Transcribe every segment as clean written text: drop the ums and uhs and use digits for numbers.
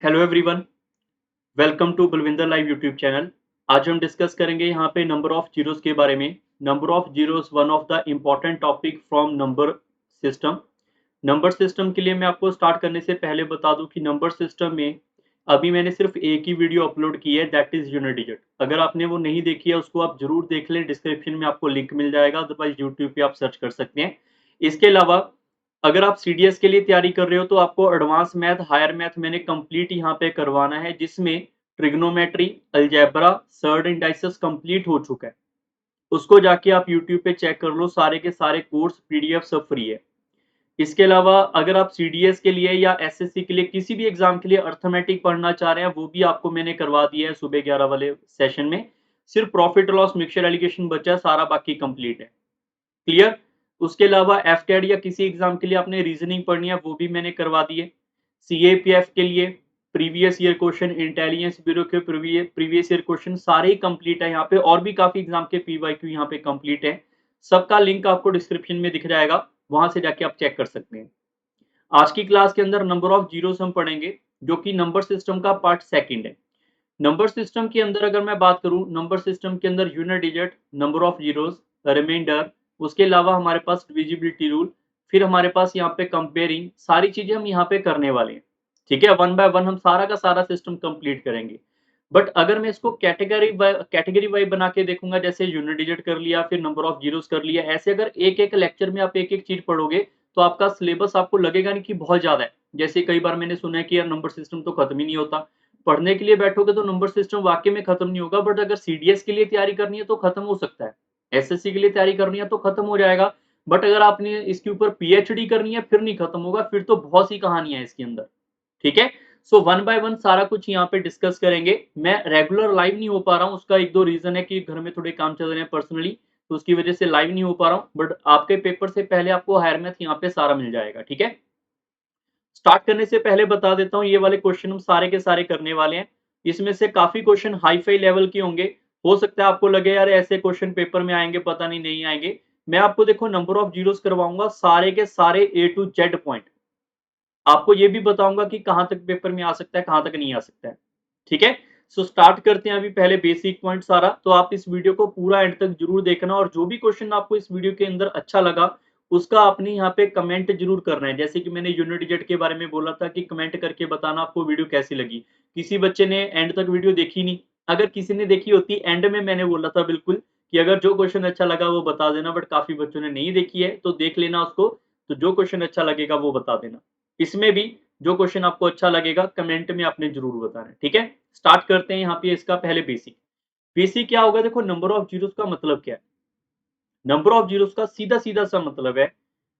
Hello everyone, welcome to Balwinder live YouTube channel. आज हम discuss करेंगे यहाँ पे नंबर ऑफ जीरोस के बारे में। Number of zeros one of the important topic from number system. Number system के लिए मैं आपको स्टार्ट करने से पहले बता दूं कि नंबर सिस्टम में अभी मैंने सिर्फ एक ही वीडियो अपलोड की है, दैट इज यूनिट डिजिट। अगर आपने वो नहीं देखी है उसको आप जरूर देख लें, डिस्क्रिप्शन में आपको लिंक मिल जाएगा, अदरवाइज यूट्यूब पे आप सर्च कर सकते हैं। इसके अलावा अगर आप सीडीएस के लिए तैयारी कर रहे हो तो आपको एडवांस मैथ, हायर मैथ मैंने कंप्लीट यहाँ पे करवाना है, जिसमें trigonometry, algebra, surd indices complete हो चुका है। उसको जाके आप यूट्यूब पे चेक कर लो, सारे के सारे कोर्स पीडीएफ सब फ्री है। इसके अलावा अगर आप सीडीएस के लिए या एसएससी के लिए किसी भी एग्जाम के लिए अर्थमेटिक पढ़ना चाह रहे हैं, वो भी आपको मैंने करवा दिया है सुबह 11 वाले सेशन में। सिर्फ प्रॉफिट लॉस मिक्सचर एलिगेशन बचा है, सारा बाकी कंप्लीट है। क्लियर। उसके अलावा एफकेड या किसी एग्जाम के लिए आपने रीजनिंग पढ़नी है, वो भी मैंने करवा दी है। सीएपीएफ के लिए previous year question, intelligence bureau के प्रीवियस ईयर क्वेश्चन सारे ही कंप्लीट है यहाँ पे, और भी काफी एग्जाम के पीवाईक्यू यहाँ पे कंप्लीट है। सबका लिंक आपको डिस्क्रिप्शन में दिख जाएगा, वहां से जाके आप चेक कर सकते हैं। आज की क्लास के अंदर नंबर ऑफ जीरोस हम पढ़ेंगे, जो कि नंबर सिस्टम का पार्ट सेकंड है। नंबर सिस्टम के अंदर अगर मैं बात करूं, नंबर सिस्टम के अंदर unit digit, number of zeros, remainder, उसके अलावा हमारे पास डिविजिबिलिटी रूल, फिर हमारे पास यहाँ पे कंपेयरिंग, सारी चीजें हम यहाँ पे करने वाले हैं। ठीक है, वन बाय वन हम सारा का सारा सिस्टम कंप्लीट करेंगे। बट अगर मैं इसको कैटेगरी वाइज बना के देखूंगा, जैसे यूनिट डिजिट कर लिया, फिर नंबर ऑफ जीरोस कर लिया, ऐसे अगर एक एक लेक्चर में आप एक एक चीज पढ़ोगे तो आपका सिलेबस आपको लगेगा नहीं कि बहुत ज्यादा है। जैसे कई बार मैंने सुना है कि यार नंबर सिस्टम तो खत्म ही नहीं होता। पढ़ने के लिए बैठोगे तो नंबर सिस्टम वाकई में खत्म नहीं होगा, बट अगर सीडीएस के लिए तैयारी करनी है तो खत्म हो सकता है। एसएससी के लिए तैयारी करनी है तो खत्म हो जाएगा। बट अगर आपने इसके ऊपर पीएचडी करनी है फिर नहीं खत्म होगा, फिर तो बहुत सी कहानियां है इसके अंदर। ठीक है, सो वन बाय वन सारा कुछ यहाँ पे डिस्कस करेंगे। मैं रेगुलर लाइव नहीं हो पा रहा हूँ, उसका एक दो रीजन है कि घर में थोड़े काम चल रहे हैं पर्सनली, तो उसकी वजह से लाइव नहीं हो पा रहा हूँ। बट आपके पेपर से पहले आपको हायर मैथ यहाँ पे सारा मिल जाएगा। ठीक है, स्टार्ट करने से पहले बता देता हूँ, ये वाले क्वेश्चन हम सारे के सारे करने वाले हैं। इसमें से काफी क्वेश्चन हाई फाई लेवल के होंगे। हो सकता है आपको लगे यार ऐसे क्वेश्चन पेपर में आएंगे, पता नहीं नहीं आएंगे। मैं आपको देखो नंबर ऑफ जीरोस करवाऊंगा, सारे के सारे ए टू जेड पॉइंट। आपको ये भी बताऊंगा कि कहां तक पेपर में आ सकता है, कहां तक नहीं आ सकता है। ठीक है, सो स्टार्ट करते हैं अभी पहले बेसिक पॉइंट सारा। तो आप इस वीडियो को पूरा एंड तक जरूर देखना, और जो भी क्वेश्चन आपको इस वीडियो के अंदर अच्छा लगा उसका आपने यहाँ पे कमेंट जरूर करना है। जैसे कि मैंने यूनिट डिजिट के बारे में बोला था कि कमेंट करके बताना आपको वीडियो कैसी लगी। किसी बच्चे ने एंड तक वीडियो देखी नहीं, अगर किसी ने देखी होती, एंड में मैंने बोला था बिल्कुल कि अगर जो क्वेश्चन अच्छा लगा वो बता देना, बट काफी बच्चों ने नहीं देखी है तो देख लेना उसको। तो जो क्वेश्चन अच्छा लगेगा वो बता देना। इसमें भी जो क्वेश्चन आपको अच्छा लगेगा कमेंट में आपने जरूर बताना है। ठीक है, स्टार्ट करते हैं यहाँ पे इसका पहले बेसिक। बेसिक क्या होगा, देखो नंबर ऑफ जीरोस का मतलब क्या है। नंबर ऑफ जीरोस का सीधा सीधा सा मतलब है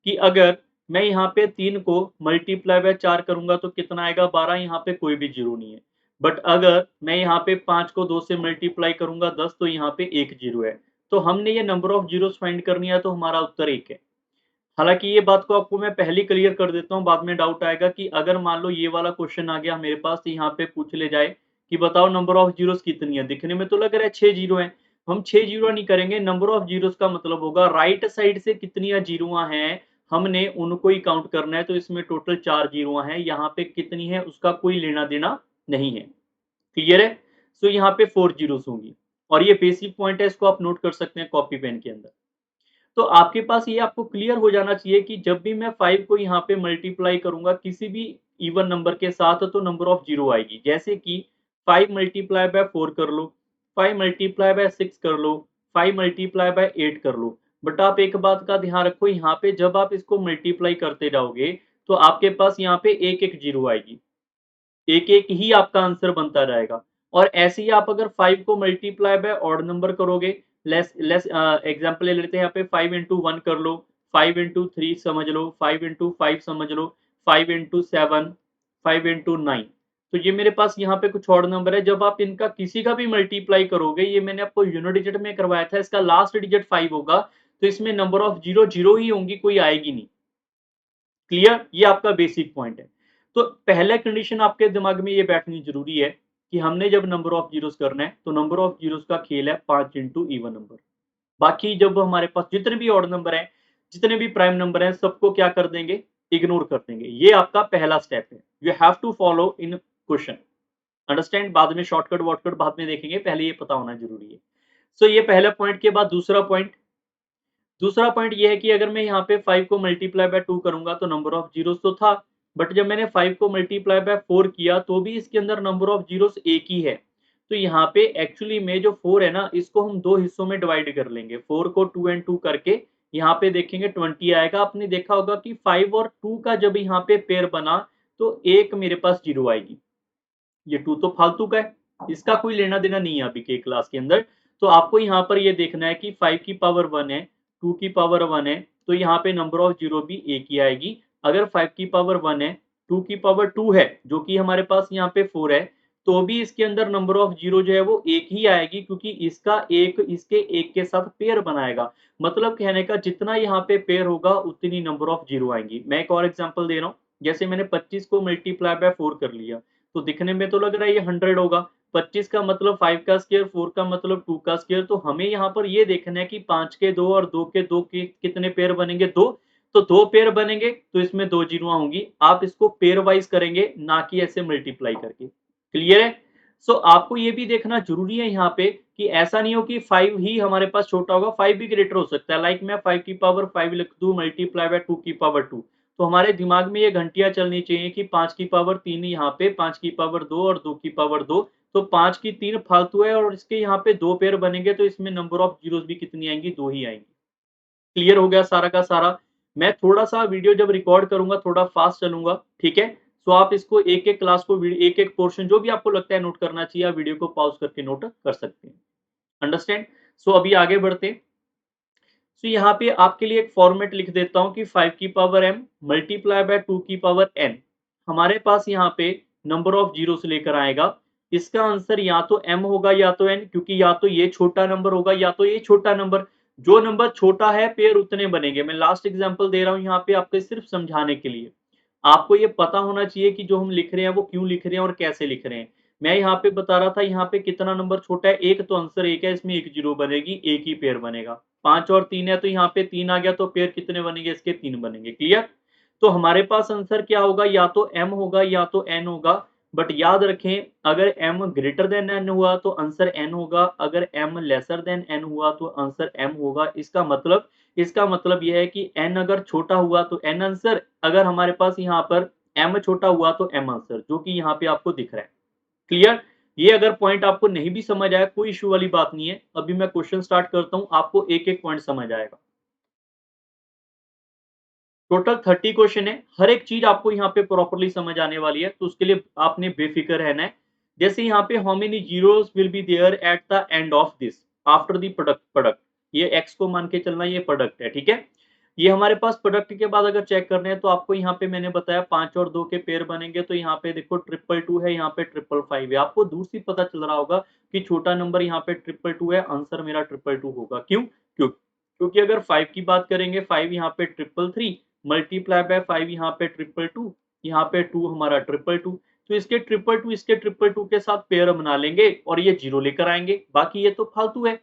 कि अगर मैं यहाँ पे 3 को मल्टीप्लाई बाय 4 करूंगा तो कितना आएगा, 12। यहाँ पे कोई भी जीरो नहीं है। बट अगर मैं यहाँ पे 5 को 2 से मल्टीप्लाई करूंगा 10, तो यहाँ पे एक जीरो है। तो हमने ये नंबर ऑफ जीरोस फाइंड करनी है, तो हमारा उत्तर 1 है। हालांकि ये बात को आपको मैं पहले क्लियर कर देता हूँ, बाद में डाउट आएगा कि अगर मान लो ये वाला क्वेश्चन आ गया मेरे पास, यहाँ पे पूछ ले जाए कि बताओ नंबर ऑफ जीरोस कितनी है। दिखने में तो लग रहा है 6 जीरो है, हम 6 जीरो नहीं करेंगे। नंबर ऑफ जीरोस का मतलब होगा राइट साइड से कितनी जीरो हैं, हमने उनको ही काउंट करना है। तो इसमें टोटल 4 जीरो हैं, यहाँ पे कितनी है उसका कोई लेना देना नहीं है। क्लियर है, सो यहाँ पे 4 जीरोस होंगी। और ये बेसिक पॉइंट है, इसको आप नोट कर सकते हैं कॉपी पेन के अंदर। तो आपके पास ये आपको क्लियर हो जाना चाहिए कि जब भी मैं 5 को यहाँ पे मल्टीप्लाई करूंगा किसी भी इवन नंबर के साथ, तो नंबर ऑफ जीरो आएगी। जैसे कि 5 मल्टीप्लाई बाय 4 कर लो, 5 मल्टीप्लाई बाय 6 कर लो, 5 मल्टीप्लाई बाय 8 कर लो। बट आप एक बात का ध्यान रखो, यहाँ पे जब आप इसको मल्टीप्लाई करते जाओगे तो आपके पास यहाँ पे एक एक जीरो आएगी, एक एक ही आपका आंसर बनता जाएगा। और ऐसे ही आप अगर 5 को मल्टीप्लाई बाय ऑड नंबर करोगे, लेस लेस एग्जांपल ले लेते हैं यहाँ पे 5 इंटू 1 कर लो, 5 इंटू 3 समझ लो, 5 इंटू 5 समझ लो, 5 इंटू 7, 5 इंटू 9। तो ये मेरे पास यहाँ पे कुछ ऑड नंबर है। जब आप इनका किसी का भी मल्टीप्लाई करोगे, ये मैंने आपको यूनिट डिजिट में करवाया था, इसका लास्ट डिजिट 5 होगा, तो इसमें नंबर ऑफ जीरो जीरो ही होंगी, कोई आएगी नहीं। क्लियर, ये आपका बेसिक पॉइंट है। तो पहले कंडीशन आपके दिमाग में ये बैठनी जरूरी है कि हमने जब नंबर ऑफ जीरोस करना है तो नंबर ऑफ जीरोस का खेल है 5 इंटू इवन नंबर। बाकी जब हमारे पास जितने भी ऑड नंबर हैं, जितने भी प्राइम नंबर हैं, सबको क्या कर देंगे, इग्नोर कर देंगे। ये आपका पहला स्टेप है, you have to follow in question. Understand? बाद में शॉर्टकट वॉर्टकट बाद में देखेंगे, पहले ये पता होना जरूरी है। सो ये पहला पॉइंट के बाद दूसरा पॉइंट ये है कि अगर मैं यहाँ पे 5 को मल्टीप्लाई बाय 2 करूंगा तो नंबर ऑफ जीरोस तो था, बट जब मैंने 5 को मल्टीप्लाई बाय 4 किया तो भी इसके अंदर नंबर ऑफ जीरोस एक ही है। तो यहाँ पे एक्चुअली में जो 4 है ना, इसको हम दो हिस्सों में डिवाइड कर लेंगे। 4 को 2 एंड 2 करके यहाँ पे देखेंगे 20 आएगा। आपने देखा होगा कि 5 और 2 का जब यहाँ पे पेयर बना तो एक मेरे पास जीरो आएगी। ये 2 तो फालतू का है, इसका कोई लेना देना नहीं है अभी के क्लास के अंदर। तो आपको यहाँ पर ये देखना है कि 5 की पावर 1 है, 2 की पावर 1 है, तो यहाँ पे नंबर ऑफ जीरो भी एक ही आएगी। अगर 5 की पावर 1 है, 2 की पावर 2 है, जो कि हमारे पास यहाँ पे 4 है, तो भी इसके अंदर नंबर ऑफ जीरो जो है वो एक ही आएगी, क्योंकि इसका एक इसके एक के साथ पेयर बनाएगा। मतलब कहने का जितना यहाँ पे पेयर होगा उतनी नंबर ऑफ जीरो आएंगी। मैं एक और एग्जांपल दे रहा हूँ। जैसे मैंने 25 को मल्टीप्लाई बाय 4 कर लिया, तो दिखने में तो लग रहा है ये 100 होगा। 25 का मतलब 5 का स्क्वायर, 4 का मतलब 2 का स्क्वायर। तो हमें यहाँ पर ये देखना है कि 5 के 2 और 2 के 2 के कितने पेयर बनेंगे? 2। तो 2 पेयर बनेंगे तो इसमें 2 जीरो होंगी। आप इसको पेयर वाइज करेंगे, ना कि ऐसे मल्टीप्लाई करके। क्लियर है? सो आपको ये भी देखना जरूरी है यहाँ पे कि ऐसा नहीं हो कि 5 ही हमारे पास छोटा होगा, 5 भी ग्रेटर हो सकता है। लाइक मैं 5 की पावर 5 लिख दूं मल्टीप्लाई बाय 2 की पावर 2, तो हमारे दिमाग में ये घंटियां चलनी चाहिए कि 5 की पावर 3 यहाँ पे, 5 की पावर 2 और 2 की पावर 2। तो 5 की 3 फालतू है और इसके यहाँ पे 2 पेयर बनेंगे, तो इसमें नंबर ऑफ जीरोस भी कितनी आएंगी? 2 ही आएंगी। क्लियर हो गया सारा का सारा? मैं थोड़ा सा वीडियो जब रिकॉर्ड करूंगा थोड़ा फास्ट चलूंगा, ठीक है? सो आप इसको एक एक क्लास को एक एक पोर्शन जो भी आपको लगता है नोट करना चाहिए, आप वीडियो को पॉज करके नोट कर सकते हैं। अंडरस्टैंड? सो अभी आगे बढ़ते हैं। तो यहाँ पे आपके लिए एक फॉर्मेट लिख देता हूँ कि 5 की पावर m मल्टीप्लाई बाय 2 की पावर n हमारे पास यहाँ पे नंबर ऑफ जीरो से लेकर आएगा। इसका आंसर या तो m होगा या तो n, क्योंकि या तो ये छोटा नंबर होगा या तो ये छोटा नंबर। जो नंबर छोटा है पेयर उतने बनेंगे। मैं लास्ट एग्जांपल दे रहा हूँ यहाँ पे आपके सिर्फ समझाने के लिए। आपको ये पता होना चाहिए कि जो हम लिख रहे हैं वो क्यों लिख रहे हैं और कैसे लिख रहे हैं। मैं यहाँ पे बता रहा था यहाँ पे कितना नंबर छोटा है, एक, तो आंसर एक है, इसमें एक जीरो बनेगी, एक ही पेयर बनेगा। 5 और 3 है तो यहाँ पे 3 आ गया, तो पेयर कितने बनेंगे? इसके 3 बनेंगे। क्लियर? तो हमारे पास आंसर क्या होगा? या तो m होगा या तो n होगा। बट याद रखें, अगर m ग्रेटर देन n हुआ तो आंसर n होगा, अगर m लेसर देन n हुआ तो आंसर m होगा। इसका मतलब यह है कि n अगर छोटा हुआ तो n आंसर, अगर हमारे पास यहाँ पर m छोटा हुआ तो m आंसर, जो कि यहाँ पे आपको दिख रहा है। क्लियर? ये अगर पॉइंट आपको नहीं भी समझ आया, कोई इशू वाली बात नहीं है। अभी मैं क्वेश्चन स्टार्ट करता हूं, आपको एक एक पॉइंट समझ आएगा। टोटल 30 क्वेश्चन है, हर एक चीज आपको यहाँ पे प्रॉपरली समझ आने वाली है, तो उसके लिए आपने बेफिक्र रहना है। जैसे यहाँ पे how many zeros will be there at the end of this after the product. ये x को मान के चलना, ये प्रोडक्ट है, ठीक है? ये हमारे पास प्रोडक्ट के बाद अगर चेक करने हैं तो आपको यहाँ पे मैंने बताया 5 और 2 के पेयर बनेंगे, तो यहाँ पे देखो 222 है, यहाँ पे 555 है। आपको दूर से पता चल रहा होगा कि छोटा नंबर यहाँ पे 222 है, आंसर मेरा 222 होगा। क्योंकि अगर 5 की बात करेंगे, 5 यहाँ पे 333 मल्टीप्लाई बाय 5 यहाँ पे 222, यहाँ पे 2 हमारा 222। तो इसके 222 इसके 222 के साथ पेयर बना लेंगे और ये जीरो लेकर आएंगे, बाकी ये तो फालतू है।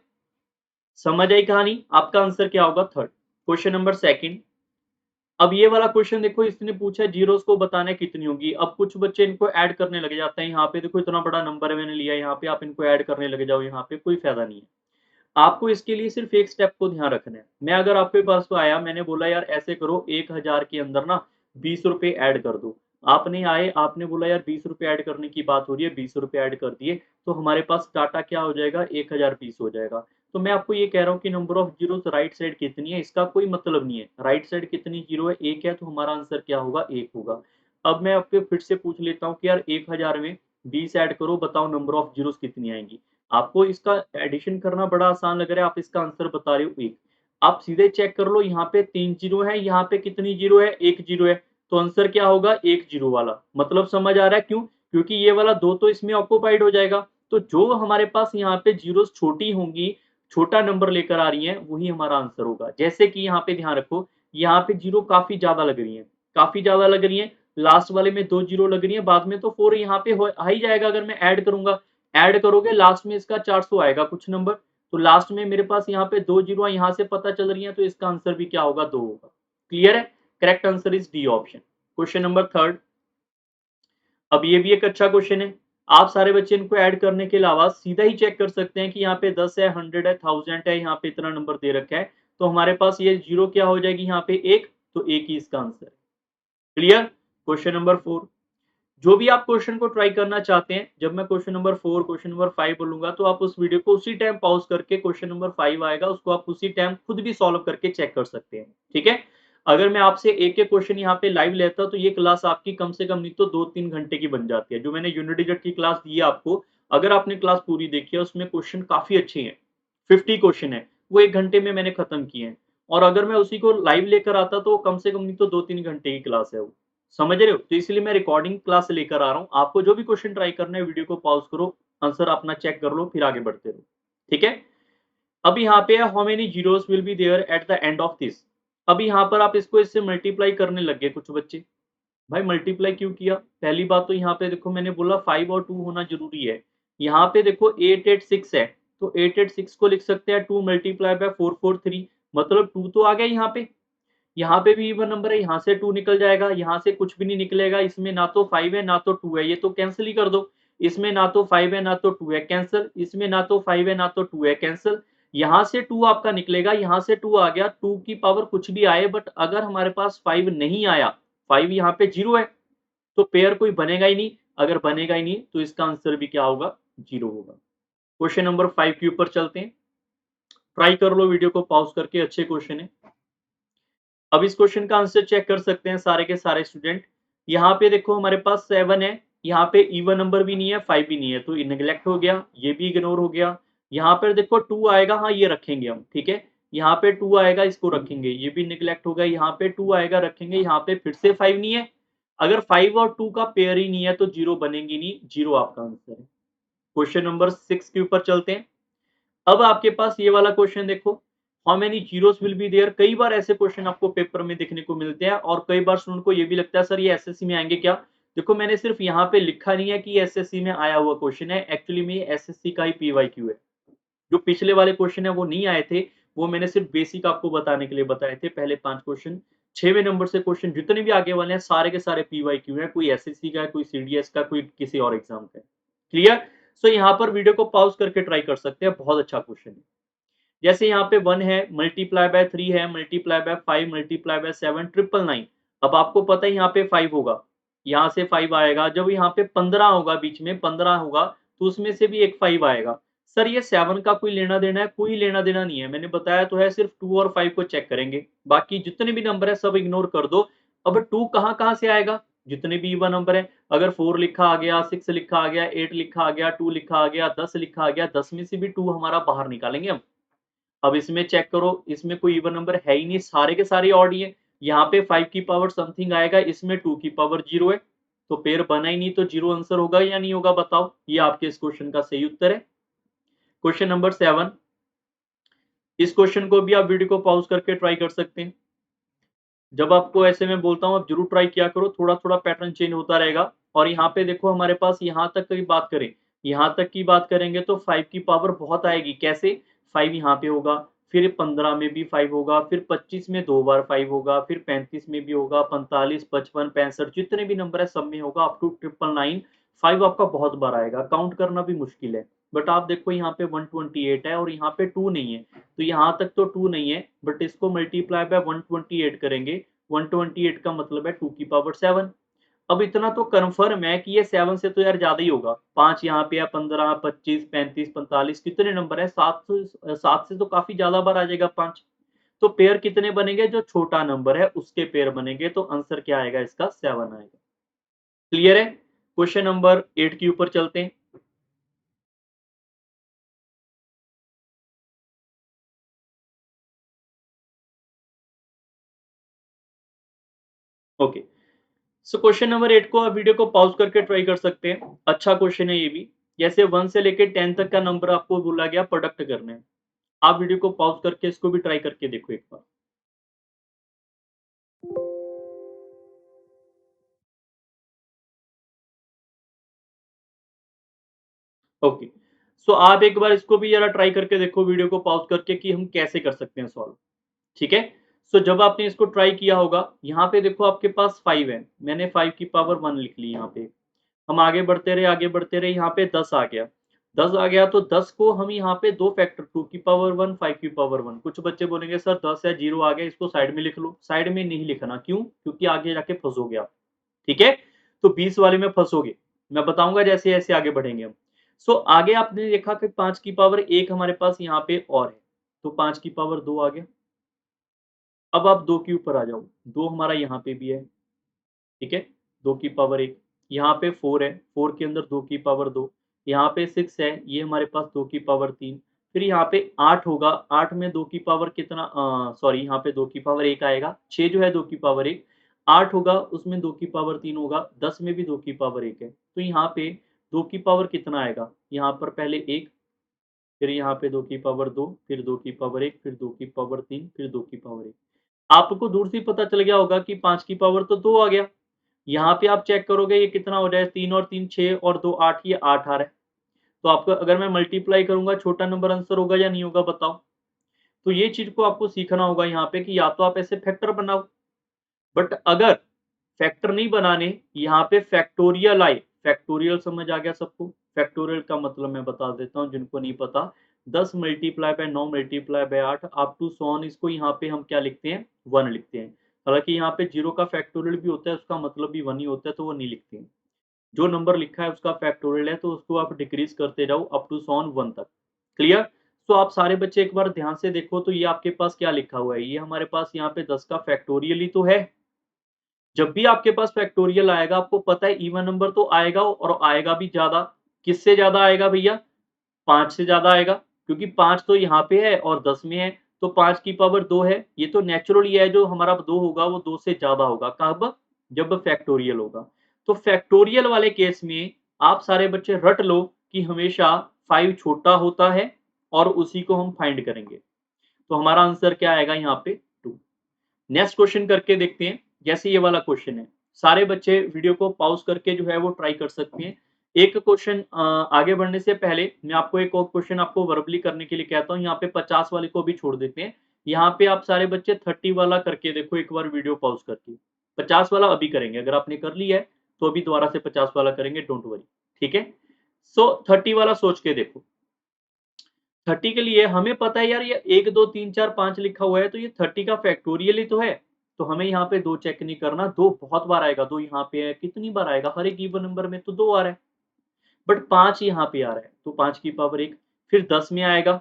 समझ आई कहानी? आपका आंसर क्या होगा? थर्ड। Question number second. अब ये वाला क्वेश्चन देखो, इसने पूछा जीरोस को बताने कितनी होगी। अब कुछ बच्चे इनको ऐड करने लग जाते हैं। यहाँ पे देखो इतना बड़ा नंबर है मैंने लिया, यहाँ पे आप इनको ऐड करने लग जाओ, यहाँ पे कोई फायदा नहीं है। आपको इसके लिए सिर्फ एक स्टेप को ध्यान रखना है। मैं अगर आपके पास तो आया, मैंने बोला यार ऐसे करो 1000 के अंदर ना 20 रुपए ऐड कर दो। आपने आए, आपने बोला यार 20 रुपए ऐड करने की बात हो रही है, 20 रुपए ऐड कर दिए, तो हमारे पास डाटा क्या हो जाएगा? 1020 हो जाएगा। तो मैं आपको ये कह रहा हूँ कि number of zero right side कितनी है, इसका कोई मतलब नहीं है। राइट साइड कितनी जीरो है? एक है, तो हमारा आंसर क्या होगा? एक होगा। अब मैं आपके फिर से पूछ लेता हूँ कि यार 1000 में 20 ऐड करो, बताओ नंबर ऑफ जीरोस कितनी आएंगी? आपको इसका एडिशन करना बड़ा आसान लग रहा है, आप इसका आंसर बता रहे हो एक। आप सीधे चेक कर लो, यहाँ पे 3 जीरो है, यहाँ पे कितनी जीरो है? 1 जीरो है, तो आंसर क्या होगा? 1 जीरो वाला। मतलब समझ आ रहा है क्यों? क्योंकि ये वाला 2 तो इसमें ऑक्यूपाइड हो जाएगा। तो जो हमारे पास यहाँ पे जीरोस छोटी होंगी, छोटा नंबर लेकर आ रही है, वही हमारा आंसर होगा। जैसे कि यहाँ पे ध्यान रखो, यहाँ पे जीरो काफी ज्यादा लग रही है, काफी ज्यादा लग रही है। लास्ट वाले में 2 जीरो लग रही है, बाद में तो 4 यहाँ पे आ ही जाएगा। अगर मैं ऐड करूंगा, ऐड करोगे लास्ट में इसका 400 आएगा कुछ नंबर। तो लास्ट में मेरे पास यहाँ पे 2 जीरो यहाँ से पता चल रही है, तो इसका आंसर भी क्या होगा? 2 होगा। क्लियर है? Correct answer is D option. Question number third. अब ये भी एक अच्छा क्वेश्चन है। आप सारे बच्चे इनको ऐड करने के अलावा सीधा ही चेक कर सकते हैं कि यहाँ पे 10 है, 100 है, 1000 है, यहाँ पे इतना नंबर दे रखा है। तो हमारे पास ये 0 क्या हो जाएगी यहाँ पे 1, तो 1 ही इसका आंसर है। क्लियर? Question number 4। जो भी आप क्वेश्चन को ट्राई करना चाहते हैं, जब मैं क्वेश्चन नंबर 4, क्वेश्चन नंबर 5 बोलूँगा तो आप उस वीडियो को उसी टाइम पॉज़ करके क्वेश्चन नंबर 5 आएगा, उसको आप उसी टाइम खुद भी सॉल्व करके चेक कर सकते हैं। ठीक है? अगर मैं आपसे एक-एक क्वेश्चन यहाँ पे लाइव लेता तो ये क्लास आपकी कम से कम नहीं तो 2-3 घंटे की बन जाती है। जो मैंने यूनिट डिजिट की क्लास दी है आपको, अगर आपने क्लास पूरी देखी है उसमें क्वेश्चन काफ़ी अच्छे हैं। 50 क्वेश्चन है, वो 1 घंटे में मैंने खत्म किए हैं। और अगर मैं उसी को लाइव लेकर आता तो कम से कम नहीं तो 2-3 घंटे की क्लास है वो। समझ रहे हो? तो इसलिए मैं रिकॉर्डिंग क्लास लेकर आ रहा हूँ। आपको जो भी क्वेश्चन ट्राई करना है वीडियो को पॉज़ करो, आंसर अपना चेक कर लो, फिर आगे बढ़ते रहो। ठीक है? अब यहाँ पे है how many zeros will be there at the end of this. अब यहाँ पर आप इसको इससे मल्टीप्लाई करने लग गए कुछ बच्चे। भाई मल्टीप्लाई क्यों किया? पहली बात तो यहाँ पे देखो मैंने बोला 5 और 2 होना ज़रूरी है। यहाँ पे देखो 886 है, तो 886 को लिख सकते हैं 2 मल्टीप्लाई बाय 443 मतलब 2 तो आ गया यहाँ पे। यहाँ पे भी इवन नंबर है, यहाँ से 2 निकल जाएगा, यहाँ से कुछ भी नहीं निकलेगा, इसमें ना तो 5 है, ना तो 2 है, ये तो कैंसल ही कर दो। इसमें ना तो 5 है, ना तो 2 है, कैंसल। इसमें ना तो 5 है, ना तो 2 है, कैंसल। यहाँ से 2 आपका निकलेगा, यहाँ से 2 आ गया, 2 की पावर कुछ भी आए बट अगर हमारे पास 5 नहीं आया, 5 यहाँ पे 0 है, तो पेयर कोई बनेगा ही नहीं। अगर बनेगा ही नहीं, तो इसका आंसर भी क्या होगा? 0 होगा। क्वेश्चन नंबर 5 के ऊपर चलते हैं। ट्राई कर लो वीडियो को पॉज़ करके, अच्छे क्वेश्चन है। अब इस क्वेश्चन का आंसर चेक कर सकते हैं सारे के सारे स्टूडेंट। यहाँ पे देखो हमारे पास 7 है, यहाँ पे इवन नंबर भी नहीं है, 5 भी नहीं है, तो ये नेग्लेक्ट हो गया, ये भी इग्नोर हो गया। यहाँ पर देखो 2 आएगा, हाँ ये रखेंगे हम, ठीक है। यहाँ पे 2 आएगा, इसको रखेंगे, ये भी नेग्लेक्ट हो गया। यहाँ पे 2 आएगा, रखेंगे। यहाँ पे फिर से 5 नहीं है। अगर 5 और 2 का पेयर ही नहीं है तो 0 बनेंगी नहीं, 0 आपका आंसर है। क्वेश्चन नंबर 6 के ऊपर चलते हैं। अब आपके पास ये वाला क्वेश्चन देखो, how many zeros will be there. कई बार ऐसे क्वेश्चन आपको पेपर में देखने को मिलते हैं और कई बार स्टूडेंट को ये भी लगता है सर ये एसएससी में आएंगे क्या। देखो मैंने सिर्फ यहाँ पे लिखा नहीं है कि एसएससी में आया हुआ क्वेश्चन है, एक्चुअली में ये एसएससी का ही पीवाईक्यू है। जो पिछले वाले क्वेश्चन है वो नहीं आए थे, वो मैंने सिर्फ बेसिक आपको बताने के लिए बताए थे। पहले 5 क्वेश्चन, 6वें नंबर से क्वेश्चन जितने भी आगे वाले हैं सारे के सारे पीवाईक्यू हैं, कोई एसएससी का है, कोई सीडीएस का, कोई किसी और एग्जाम का है। क्लियर? सो यहाँ पर वीडियो को पॉज करके ट्राई कर सकते हैं, बहुत अच्छा क्वेश्चन है। जैसे यहाँ पे 1 है, मल्टीप्लाई बाय 3 है, मल्टीप्लाई बाय 5, मल्टीप्लाई बाय 7, 999। अब आपको पता है यहाँ पे 5 होगा, यहाँ से 5 आएगा। जब यहाँ पे 15 होगा, बीच में 15 होगा, तो उसमें से भी एक 5 आएगा। सर ये 7 का कोई लेना-देना है? कोई लेना-देना नहीं है। मैंने बताया तो है, सिर्फ 2 और 5 को चेक करेंगे। बाकी जितने भी नंबर है सब इग्नोर कर दो। अब 2 कहाँ-कहाँ से आएगा? जितने भी इवन नंबर है, अगर 4 लिखा आ गया, 6 लिखा आ गया, 8 लिखा आ गया, 2 लिखा आ गया, 10 लिखा आ गया, 10 में से भी 2 हमारा बाहर निकालेंगे हम। अब इसमें चेक करो, इसमें कोई इवन नंबर है ही नहीं, सारे के सारे ऑड ही है। यहाँ पे 5 की पावर समथिंग आएगा, इसमें 2 की पावर 0 है, तो पेयर बना ही नहीं, तो 0 आंसर होगा या नहीं होगा बताओ? ये आपके इस क्वेश्चन का सही उत्तर है। Question number 7। इस क्वेश्चन को भी आप वीडियो को पॉज़ करके ट्राई कर सकते हैं। जब आपको ऐसे में बोलता हूँ आप ज़रूर ट्राई किया करो, थोड़ा-थोड़ा पैटर्न चेंज होता रहेगा। और यहाँ पे देखो हमारे पास यहाँ तक की बात करें, यहाँ तक की बात करेंगे तो 5 की पावर बहुत आएगी। कैसे? 5 यहाँ पे होगा, फिर 15 में भी 5 होगा, फिर 25 में 2 बार 5 होगा, फिर 35 में भी होगा, 45, 55, 65 जितने भी नंबर है सब में होगा अप टू 999। 5 आपका बहुत बार आएगा, काउंट करना भी मुश्किल है। बट आप देखो यहाँ पे 128 है और यहाँ पे 2 नहीं है, तो यहाँ तक तो 2 नहीं है, बट इसको मल्टीप्लाई बाय 128 करेंगे। 128 का मतलब है 2 की पावर 7। अब इतना तो कन्फर्म है कि ये 7 से तो यार ज़्यादा ही होगा। 5 यहाँ पे है, 15, 25, 35, 45 कितने नंबर है? 7 से तो काफ़ी ज़्यादा बार आ जाएगा 5। तो पेयर कितने बनेंगे? जो छोटा नंबर है उसके पेयर बनेंगे, तो आंसर क्या आएगा इसका? 7 आएगा। क्लियर है? क्वेश्चन नंबर 8 के ऊपर चलते हैं। ओके। सो क्वेश्चन नंबर 8 को आप वीडियो को पॉज़ करके ट्राई कर सकते हैं। अच्छा क्वेश्चन है ये भी। जैसे 1 से लेके 10 तक का नंबर आपको बोला गया प्रोडक्ट करना है। आप वीडियो को पॉज़ करके इसको भी ट्राई करके देखो एक बार। ओके। सो आप एक बार इसको भी ज़रा ट्राई करके देखो वीडियो को पॉज़ करके कि हम कैसे कर सकते हैं सॉल्व। ठीक है? सो जब आपने इसको ट्राई किया होगा, यहाँ पे देखो आपके पास 5 है। मैंने 5 की पावर 1 लिख ली यहाँ पे। हम आगे बढ़ते रहे, यहाँ पे 10 आ गया। 10 आ गया तो 10 को हम यहाँ पे 2 फैक्टर 2 की पावर 1 5 की पावर 1। कुछ बच्चे बोलेंगे सर 10 है 0 आ गया, इसको साइड में लिख लो। साइड में नहीं लिखना, क्यों? क्योंकि आगे जाके फंसोगे आप। ठीक है? तो 20 वाले में फंसोगे। मैं बताऊंगा जैसे-जैसे आगे बढ़ेंगे हम। सो आगे आपने देखा कि 5 की पावर 1 हमारे पास यहाँ पे और है। तो 5 की पावर 2 आ गया। अब आप 2 के ऊपर आ जाओ। 2 हमारा यहाँ पे भी है। ठीक है? 2 की पावर 1, यहाँ पे 4 है, 4 के अंदर 2 की पावर 2, यहाँ पे 6 है, ये हमारे पास 2 की पावर 3, फिर यहाँ पे 8 होगा, 8 में 2 की पावर कितना सॉरी यहाँ पे 2 की पावर 1 आएगा, 6 जो है 2 की पावर 1, 8 होगा उसमें 2 की पावर 3 होगा, 10 में भी 2 की पावर 1 है, तो यहाँ पे 2 की पावर कितना आएगा? यहाँ पर पहले 1, फिर यहाँ पे 2 की पावर 2, फिर 2 की पावर 1, फिर 2 की पावर 3, फिर 2 की पावर 1। आपको दूर से ही पता चल गया होगा कि 5 की पावर तो 2 आ गया। यहाँ पे आप चेक करोगे ये कितना हो जाए 3 और 3 6 और 2 8, ये 8 आ रहा है। तो आपको अगर मैं मल्टीप्लाई करूँगा छोटा नंबर आंसर होगा या नहीं होगा बताओ? तो ये चीज़ को आपको सीखना होगा यहाँ पे कि या तो आप ऐसे फैक्टर बनाओ, बट अगर फैक्टर नहीं बनाने, यहाँ पे फैक्टोरियल आए, फैक्टोरियल समझ आ गया सबको? फैक्टोरियल का मतलब मैं बता देता हूँ जिनको नहीं पता, 10 multiply by 9 multiply by 8 up to so on, इसको यहाँ पे हम क्या लिखते हैं? 1 लिखते हैं। हालाँकि यहाँ पे 0 का फैक्टोरियल भी होता है, उसका मतलब भी 1 ही होता है, तो वो नहीं लिखते हैं। जो नंबर लिखा है उसका फैक्टोरियल है, तो उसको आप डिक्रीज़ करते जाओ अप टू सो ऑन 1 तक। क्लियर? तो आप सारे बच्चे एक बार ध्यान से देखो तो ये आपके पास क्या लिखा हुआ है? ये हमारे पास यहाँ पे 10 का फैक्टोरियल ही तो है। जब भी आपके पास फैक्टोरियल आएगा, आपको पता है इवन नंबर तो आएगा और आएगा भी ज़्यादा। किससे ज़्यादा आएगा भैया? 5 से ज़्यादा आएगा, क्योंकि 5 तो यहाँ पे है और 10 में है, तो 5 की पावर 2 है। ये तो नेचुरली है, जो हमारा 2 होगा वो 2 से ज़्यादा होगा। कब? जब फैक्टोरियल होगा। तो फैक्टोरियल वाले केस में आप सारे बच्चे रट लो कि हमेशा 5 छोटा होता है और उसी को हम फाइंड करेंगे। तो हमारा आंसर क्या आएगा यहाँ पे? 2। नेक्स्ट क्वेश्चन करके देखते हैं। जैसे ये वाला क्वेश्चन है, सारे बच्चे वीडियो को पॉज़ करके जो है वो ट्राई कर सकते हैं। एक क्वेश्चन आगे बढ़ने से पहले मैं आपको एक और क्वेश्चन आपको वर्बली करने के लिए कहता हूँ, यहाँ पे 50 वाले को भी छोड़ देते हैं। यहाँ पे आप सारे बच्चे 30 वाला करके देखो एक बार वीडियो पॉज़ करके। 50 वाला अभी करेंगे, अगर आपने कर लिया है, तो अभी दोबारा से 50 वाला करेंगे, डोंट वरी, ठीक है? सो 30 वाला सोच के देखो। 30 के लिए हमें पता है यार ये 1 2 3 4 5 लिखा हुआ है, तो ये 30 का फैक्टोरियल ही तो है। तो हमें यहाँ पे 2 चेक नहीं करना, 2 बहुत बार आएगा, 2 यहाँ पे है, कितनी बार आएगा? हर एक इवन नंबर में तो 2 आ रहा है, बट 5 यहाँ पे आ रहा है, तो 5 की पावर 1, फिर 10 में आएगा,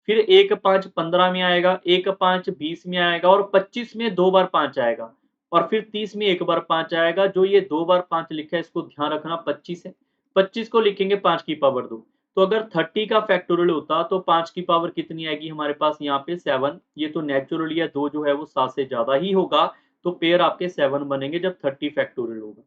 फिर 1 5 15 में आएगा, 1 5 20 में आएगा और 25 में 2 बार 5 आएगा और फिर 30 में 1 बार 5 आएगा। जो ये 2 बार 5 लिखा है इसको ध्यान रखना, 25 है। 25 को लिखेंगे 5 की पावर 2। तो अगर 30 का फैक्टोरियल होता तो 5 की पावर कितनी आएगी हमारे पास यहाँ पे? 7। ये तो नेचुरली है, 2 जो है वो 7 से ज़्यादा ही होगा, तो पेयर आपके 7 बनेंगे जब 30 फैक्टोरियल होगा।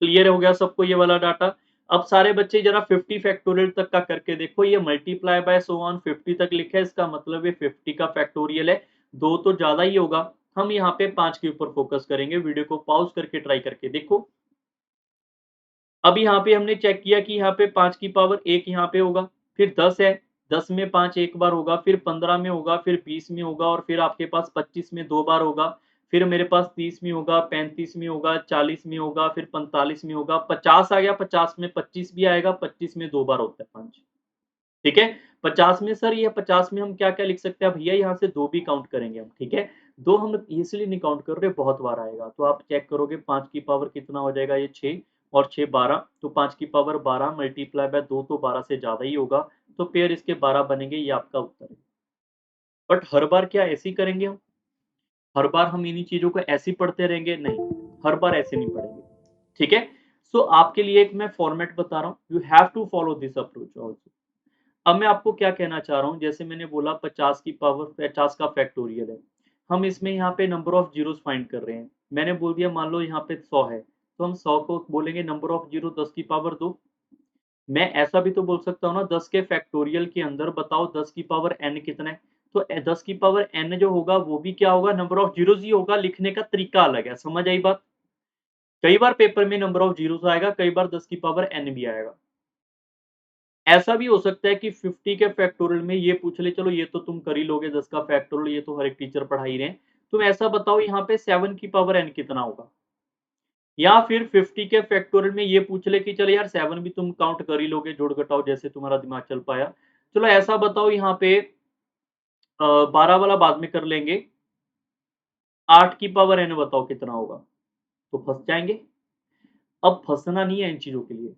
क्लियर हो गया सबको ये वाला डाटा? अब सारे बच्चे जरा 50 फैक्टोरियल तक का करके देखो, ये मल्टीप्लाई बाय सो ऑन 50 तक लिखा है, इसका मतलब ये 50 का फैक्टोरियल है, 2 तो ज़्यादा ही होगा। हम यहाँ पे 5 के ऊपर फोकस करेंगे, वीडियो को पॉज़ करके ट्राई करके देखो। अब यहाँ पे हमने चेक किया कि यहाँ पे 5 की पावर 1 यहाँ पे होगा, फिर 10 है, 10 में 5 एक बार होगा, फिर 15 में होगा, फिर 20 में होगा और फिर आपके पास 25 में 2 बार होगा, फिर मेरे पास 30 में होगा, 35 में होगा, 40 में होगा, फिर 45 में होगा, 50 आ गया, 50 में 25 भी आएगा, 25 में 2 बार होता है 5। ठीक है? 50 में सर ये 50 में हम क्या-क्या लिख सकते हैं भैया, यहाँ से 2 भी काउंट करेंगे हम, ठीक है? 2 हम इसलिए नहीं काउंट कर रहे, बहुत बार आएगा, तो आप चेक करोगे 5 की पावर कितना हो जाएगा, ये 6 और 6 12, तो 5 की पावर 12 मल्टीप्लाई बाय 2 तो 12 से ज़्यादा ही होगा, तो पेयर इसके 12 बनेंगे, ये आपका उत्तर है। बट हर बार क्या ऐसे ही करेंगे हम? हर बार हम इन्हीं चीज़ों को ऐसे ही पढ़ते रहेंगे? नहीं, हर बार ऐसे नहीं पढ़ेंगे, ठीक है? सो आपके लिए एक मैं फॉर्मेट बता रहा हूँ, you have to follow this approach also. अब मैं आपको क्या कहना चाह रहा हूँ, जैसे मैंने बोला 50 की पावर 50 का फैक्टोरियल है। हम इसमें यहाँ पे नंबर ऑफ ज़ीरोज़ फाइंड कर रहे हैं। मैंने बोल दिया मान लो यहाँ पे 100 है, तो हम 100 को बोलेंगे नंबर ऑफ ज़ीरो 10 की पावर 2। मैं ऐसा भी तो बोल सकता हूँ ना, 10 के फैक्टोरियल के अंदर बताओ 10 की पावर n कितना है? तो 10 की पावर n जो होगा वो भी क्या होगा? नंबर ऑफ ज़ीरोज़ ही होगा, लिखने का तरीका अलग है। समझ आई बात? कई बार पेपर में नंबर ऑफ ज़ीरोज़ आएगा, कई बार 10 की पावर n भी आएगा। ऐसा भी हो सकता है कि 50 के फैक्टोरियल में ये पूछ ले, चलो ये तो तुम कर ही लोगे 10 का फैक्टोरियल, ये तो हर एक टीचर पढ़ा ही रहे हैं। तुम ऐसा बताओ यहाँ पे 7 की पावर n कितना होगा? या फिर 50 के फैक्टोरियल में ये पूछ ले कि चलो यार 7 भी तुम काउंट कर ही लोगे, जोड़ घटाओ जैसे तुम्हारा दिमाग चल पाया। चलो ऐसा बताओ यहाँ पे 12 वाला बाद में कर लेंगे। 8 की पावर n बताओ कितना होगा? तो फँस जाएँगे। अब फँसना नहीं है इन चीज़ों के लिए,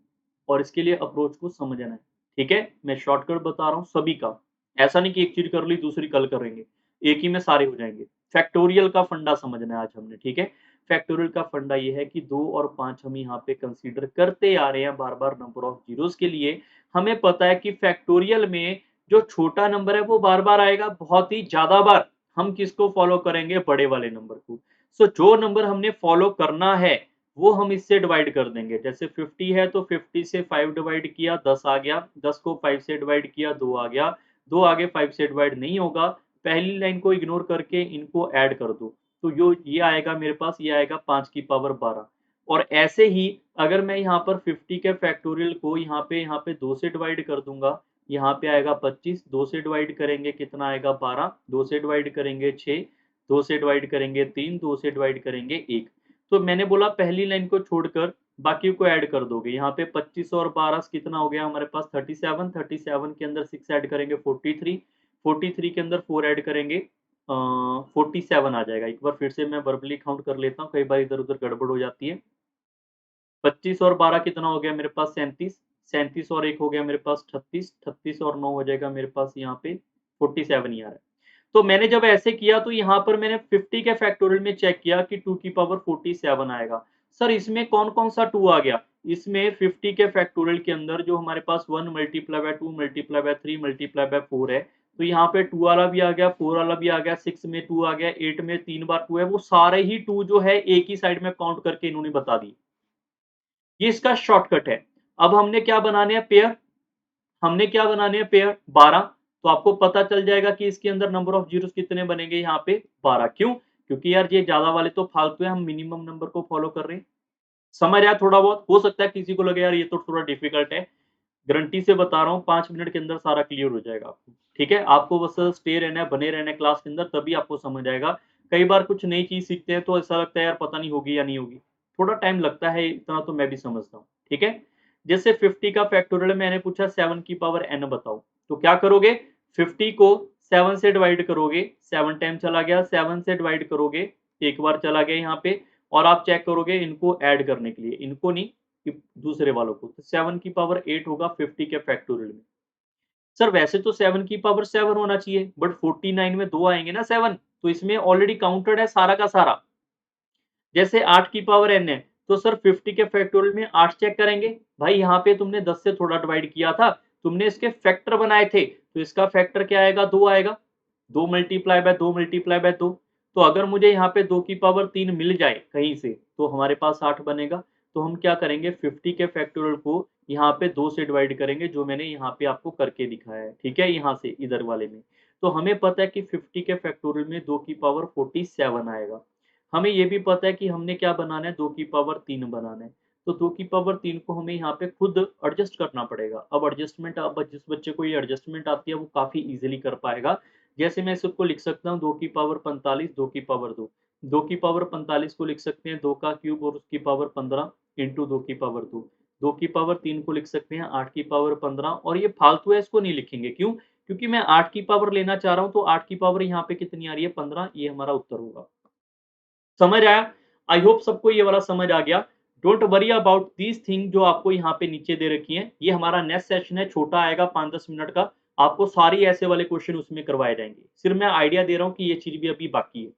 और इसके लिए अप्रोच को समझना है, ठीक है? मैं शॉर्टकट बता रहा हूँ सभी का। ऐसा नहीं कि एक चीज़ कर ली दूसरी कल करेंगे, एक ही में सारे हो जाएँगे। फैक्टोरियल का फंडा समझना है आज हमने, ठीक है? फैक्टोरियल का फंडा ये है कि 2 और 5 हम यहाँ पे कंसीडर करते आ रहे हैं बार-बार नंबर ऑफ ज़ीरोज़ के लिए। हमें पता है कि फैक्टोरियल में जो छोटा नंबर है वो बार-बार आएगा, बहुत ही ज़्यादा बार। हम किसको फ़ॉलो करेंगे? बड़े वाले नंबर को। सो जो नंबर हमने फ़ॉलो करना है वो हम इससे डिवाइड कर देंगे। जैसे 50 है तो 50 से 5 डिवाइड किया 10 आ गया, 10 को 5 से डिवाइड किया 2 आ गया, 2 आगे 5 से डिवाइड नहीं होगा, पहली लाइन को इग्नोर करके इनको ऐड कर दो। तो यो ये आएगा मेरे पास, ये आएगा 5 की पावर 12। और ऐसे ही अगर मैं यहाँ पर 50 के फैक्टोरियल को यहाँ पे 2 से डिवाइड कर दूँगा, यहाँ पे आएगा 25, 2 से डिवाइड करेंगे कितना आएगा 12, 2 से डिवाइड करेंगे 6, 2 से डिवाइड करेंगे 3, 2 से डिवाइड करेंगे 1। तो मैंने बोला पहली लाइन को छोड़कर बाकी को ऐड कर दोगे। यहाँ पे 25 और 12 कितना हो गया हमारे पास 37, 37 के अंदर 6 ऐड करेंगे 43, 43 के अंदर 4 ऐड करेंगे 47 आ जाएगा। एक बार फिर से मैं वर्बली काउंट कर लेता हूँ, कई बार इधर-उधर गड़बड़ हो जाती है। 25 और 12 कितना हो गया मेरे पास 37, 37 और 1 हो गया मेरे पास 36, 36 और 9 हो जाएगा मेरे पास यहाँ पे 47 ही आ रहा है। तो मैंने जब ऐसे किया तो यहाँ पर मैंने 50 के फैक्टोरियल में चेक किया कि 2 की पावर 47 आएगा। सर इसमें कौन-कौन सा 2 आ गया? इसमें 50 के फैक्टोरियल के अंदर जो हमारे पास 1 multiply by 2 multiply by 3 multiply by 4 है, तो यहाँ पे 2 वाला भी आ गया, 4 वाला भी आ गया, 6 में 2 आ गया, 8 में 3 बार 2 है, वो सारे ही 2 जो है एक ही साइड में काउंट करके इन्होंने बता दिए। ये इसका शॉर्टकट है। अब हमने क्या बनाने हैं पेयर, हमने क्या बनाने हैं पेयर 12। तो आपको पता चल जाएगा कि इसके अंदर नंबर ऑफ ज़ीरोज़ कितने बनेंगे यहाँ पे 12 क्यों? क्योंकि यार ये ज़्यादा वाले तो फालतू है, हम मिनिमम नंबर को फॉलो कर रहे हैं। समझ आया थोड़ा बहुत? हो सकता है किसी को लगे यार ये तो थोड़ा डिफिकल्ट है। गारंटी से बता रहा हूँ 5 मिनट के अंदर सारा क्लियर हो जाएगा आपको। ठीक है? आपको बस स्टे रहना है, बने रहना है क्लास के अंदर तभी आपको समझ आएगा। कई बार कुछ नई चीज़ सीखते हैं तो ऐसा लगता है यार पता नहीं होगी या नहीं होगी। थोड़ा टाइम लगता है इतना तो मैं भी समझता हूँ। ठीक है? जैसे 50 का फैक्टोरियल मैंने पूछा 7 की पावर n बताओ। तो क्या करोगे? 50 को 7 से डिवाइड करोगे, 7 टाइम चला गया, 7 से डिवाइड करोगे, एक बार चला गया यहाँ पे और आप चेक करोगे इनको ऐड करने के लिए, इनको नहीं कि दूसरे वालों को। तो 7 की पावर 8 होगा 50 के फैक्टोरियल में। सर वैसे तो 7 की पावर 7 होना चाहिए, बट 49 में 2 आएँगे ना 7, तो इसमें ऑलरेडी काउंटेड है सारा का सारा। जैसे 8 की पावर n है, तो सर 50 के फैक्टोरियल में 8 चेक करेंगे। भाई यहाँ पे तुमने 10 से थोड़ा डिवाइड किया था, तुमने इसके फैक्टर बनाए थे, तो इसका फैक्टर क्या आएगा 2 आएगा। 2 मल्टीप्लाई बाय 2 मल्टीप्लाई बाय 2। तो अगर मुझे यहाँ पे 2 की पावर 3 मिल जाए कहीं से, तो हमारे पास 8 बनेगा। तो हम क्या करेंगे 50 के फैक्टोरियल को यहाँ पे 2 से डिवाइड करेंगे, जो मैंने यहाँ पे आपको करके दिखाया है, ठीक है? यहाँ से इधर वाले में। तो हमें पता है कि 50 के फैक्टोरियल में 2 की पावर 47 आएगा। हमें ये भी पता है कि हमने क्या बनाना है 2 की पावर 3 बनाना है। तो 2 की पावर 3 को हमें यहाँ पे खुद एडजस्ट करना पड़ेगा। अब एडजस्टमेंट अब जिस बच्चे को ये एडजस्टमेंट आती है वो काफ़ी ईज़िली कर पाएगा। जैसे मैं इसको लिख सकता हूँ 2 की पावर 45 2 की पावर 2। 2 की पावर 45 को लिख सकते हैं 2 का क्यूब और उसकी पावर 15 इंटू 2 की पावर 2। 2 की पावर 3 को लिख सकते हैं 8 की पावर 15 और ये फालतू है इसको नहीं लिखेंगे क्यों? क्योंकि मैं 8 की पावर लेना चाह रहा हूँ तो 8 की पावर यहाँ पे कितनी आ रही है 15 ये हमारा उत्तर होगा। समझ आया? आई होप सबको ये वाला समझ आ गया। Don't worry about these thing जो आपको यहाँ पे नीचे दे रखी हैं। ये हमारा नेक्स्ट सेशन है, छोटा आएगा 5-10 मिनट का। आपको सारी ऐसे वाले क्वेश्चन उसमें करवाए जाएँगे। सिर्फ मैं आइडिया दे रहा हूँ कि ये चीज़ भी अभी बाकी है।